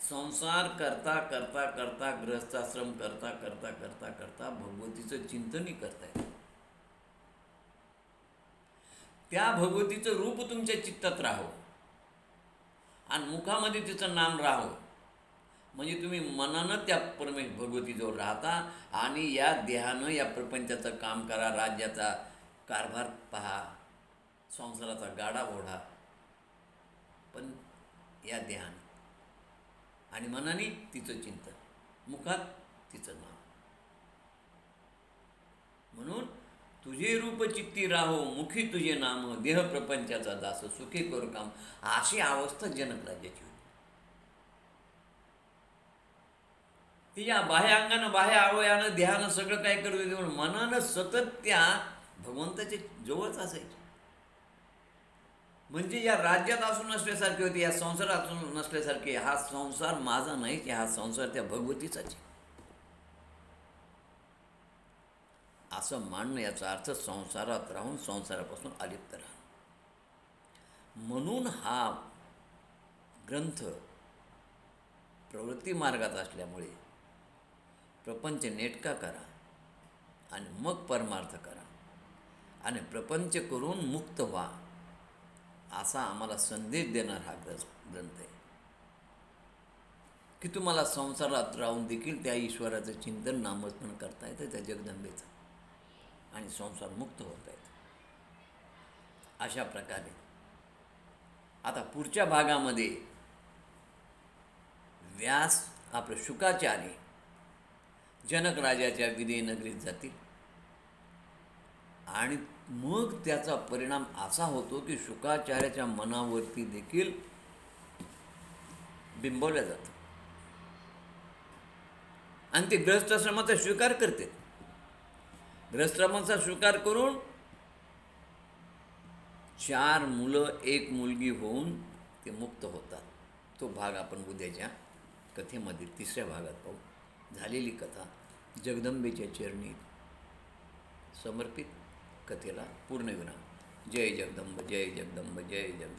संसार करता करता करता, गृहस्थाश्रम करता करता करता करता भगवतीचं चिंतनही करता येतं. त्या भगवतीचं रूप तुमच्या चित्तात राहावं आणि मुखामध्ये तिचं नाम राहावं. म्हणजे तुम्ही मनानं त्या भगवतीजवळ राहता आणि या देहानं या प्रपंचाचं काम करा, राज्याचा कारभार पहा, संसाराचा गाडा ओढा, पण या देहानं आणि मनाने तिचं चिंतन, मुखात तिचं नाम. म्हणून तुझे रूप चित्ती राहो, मुखी तुझे नाम, देह प्रपंचाचा दास, सुखी करू काम. अशी अवस्था जनक राज्याची होती. तिच्या बाह्य अंगानं, बाह्य अवयानं, देहानं सगळं काय करत होते, म्हणून मनानं सतत त्या भगवंताच्या जवळच असायचे. म्हणजे या राज्यात असून नसल्यासारखे होते, या संसारात असून नसल्यासारखे. हा संसार माझा नाही, की हा संसार त्या भगवतीचाच. असं मानणं, याचा अर्थ संसारात राहून संसारापासून अलिप्त राहणं. म्हणून हा ग्रंथ प्रवृत्ती मार्गात असल्यामुळे प्रपंच नेटका करा आणि मग परमार्थ करा आणि प्रपंच करून मुक्त व्हा, असा आम्हाला संदेश देणार हा ग्रंथ आहे. की तुम्हाला संसारात राहून देखील त्या ईश्वराचं चिंतन, नामस्मरण करता येतं, त्या जगदंबेचं, आणि संसार मुक्त होता येतो. अशा प्रकारे आता पुढच्या भागामध्ये व्यास आपले शुकाचार्य जनक राजाच्या विदेह नगरीत जातील आणि मग त्याचा परिणाम असा होतो की शुकाचार्याच्या मनावरती देखील बिंबवल्या जातं आणि ते गृहस्थाश्रमाचा स्वीकार करते. गृहस्थाश्रमाचा स्वीकार करून 4 मुलं 1 मुलगी होऊन ते मुक्त होतात. तो भाग आपण उद्याच्या कथेमध्ये 3ऱ्या भागात पाहू. झालेली कथा जगदंबेच्या चरणी समर्पित. कथेला पूर्णविराम. जय जगदंब, जय जगदंब, जय जगदंब.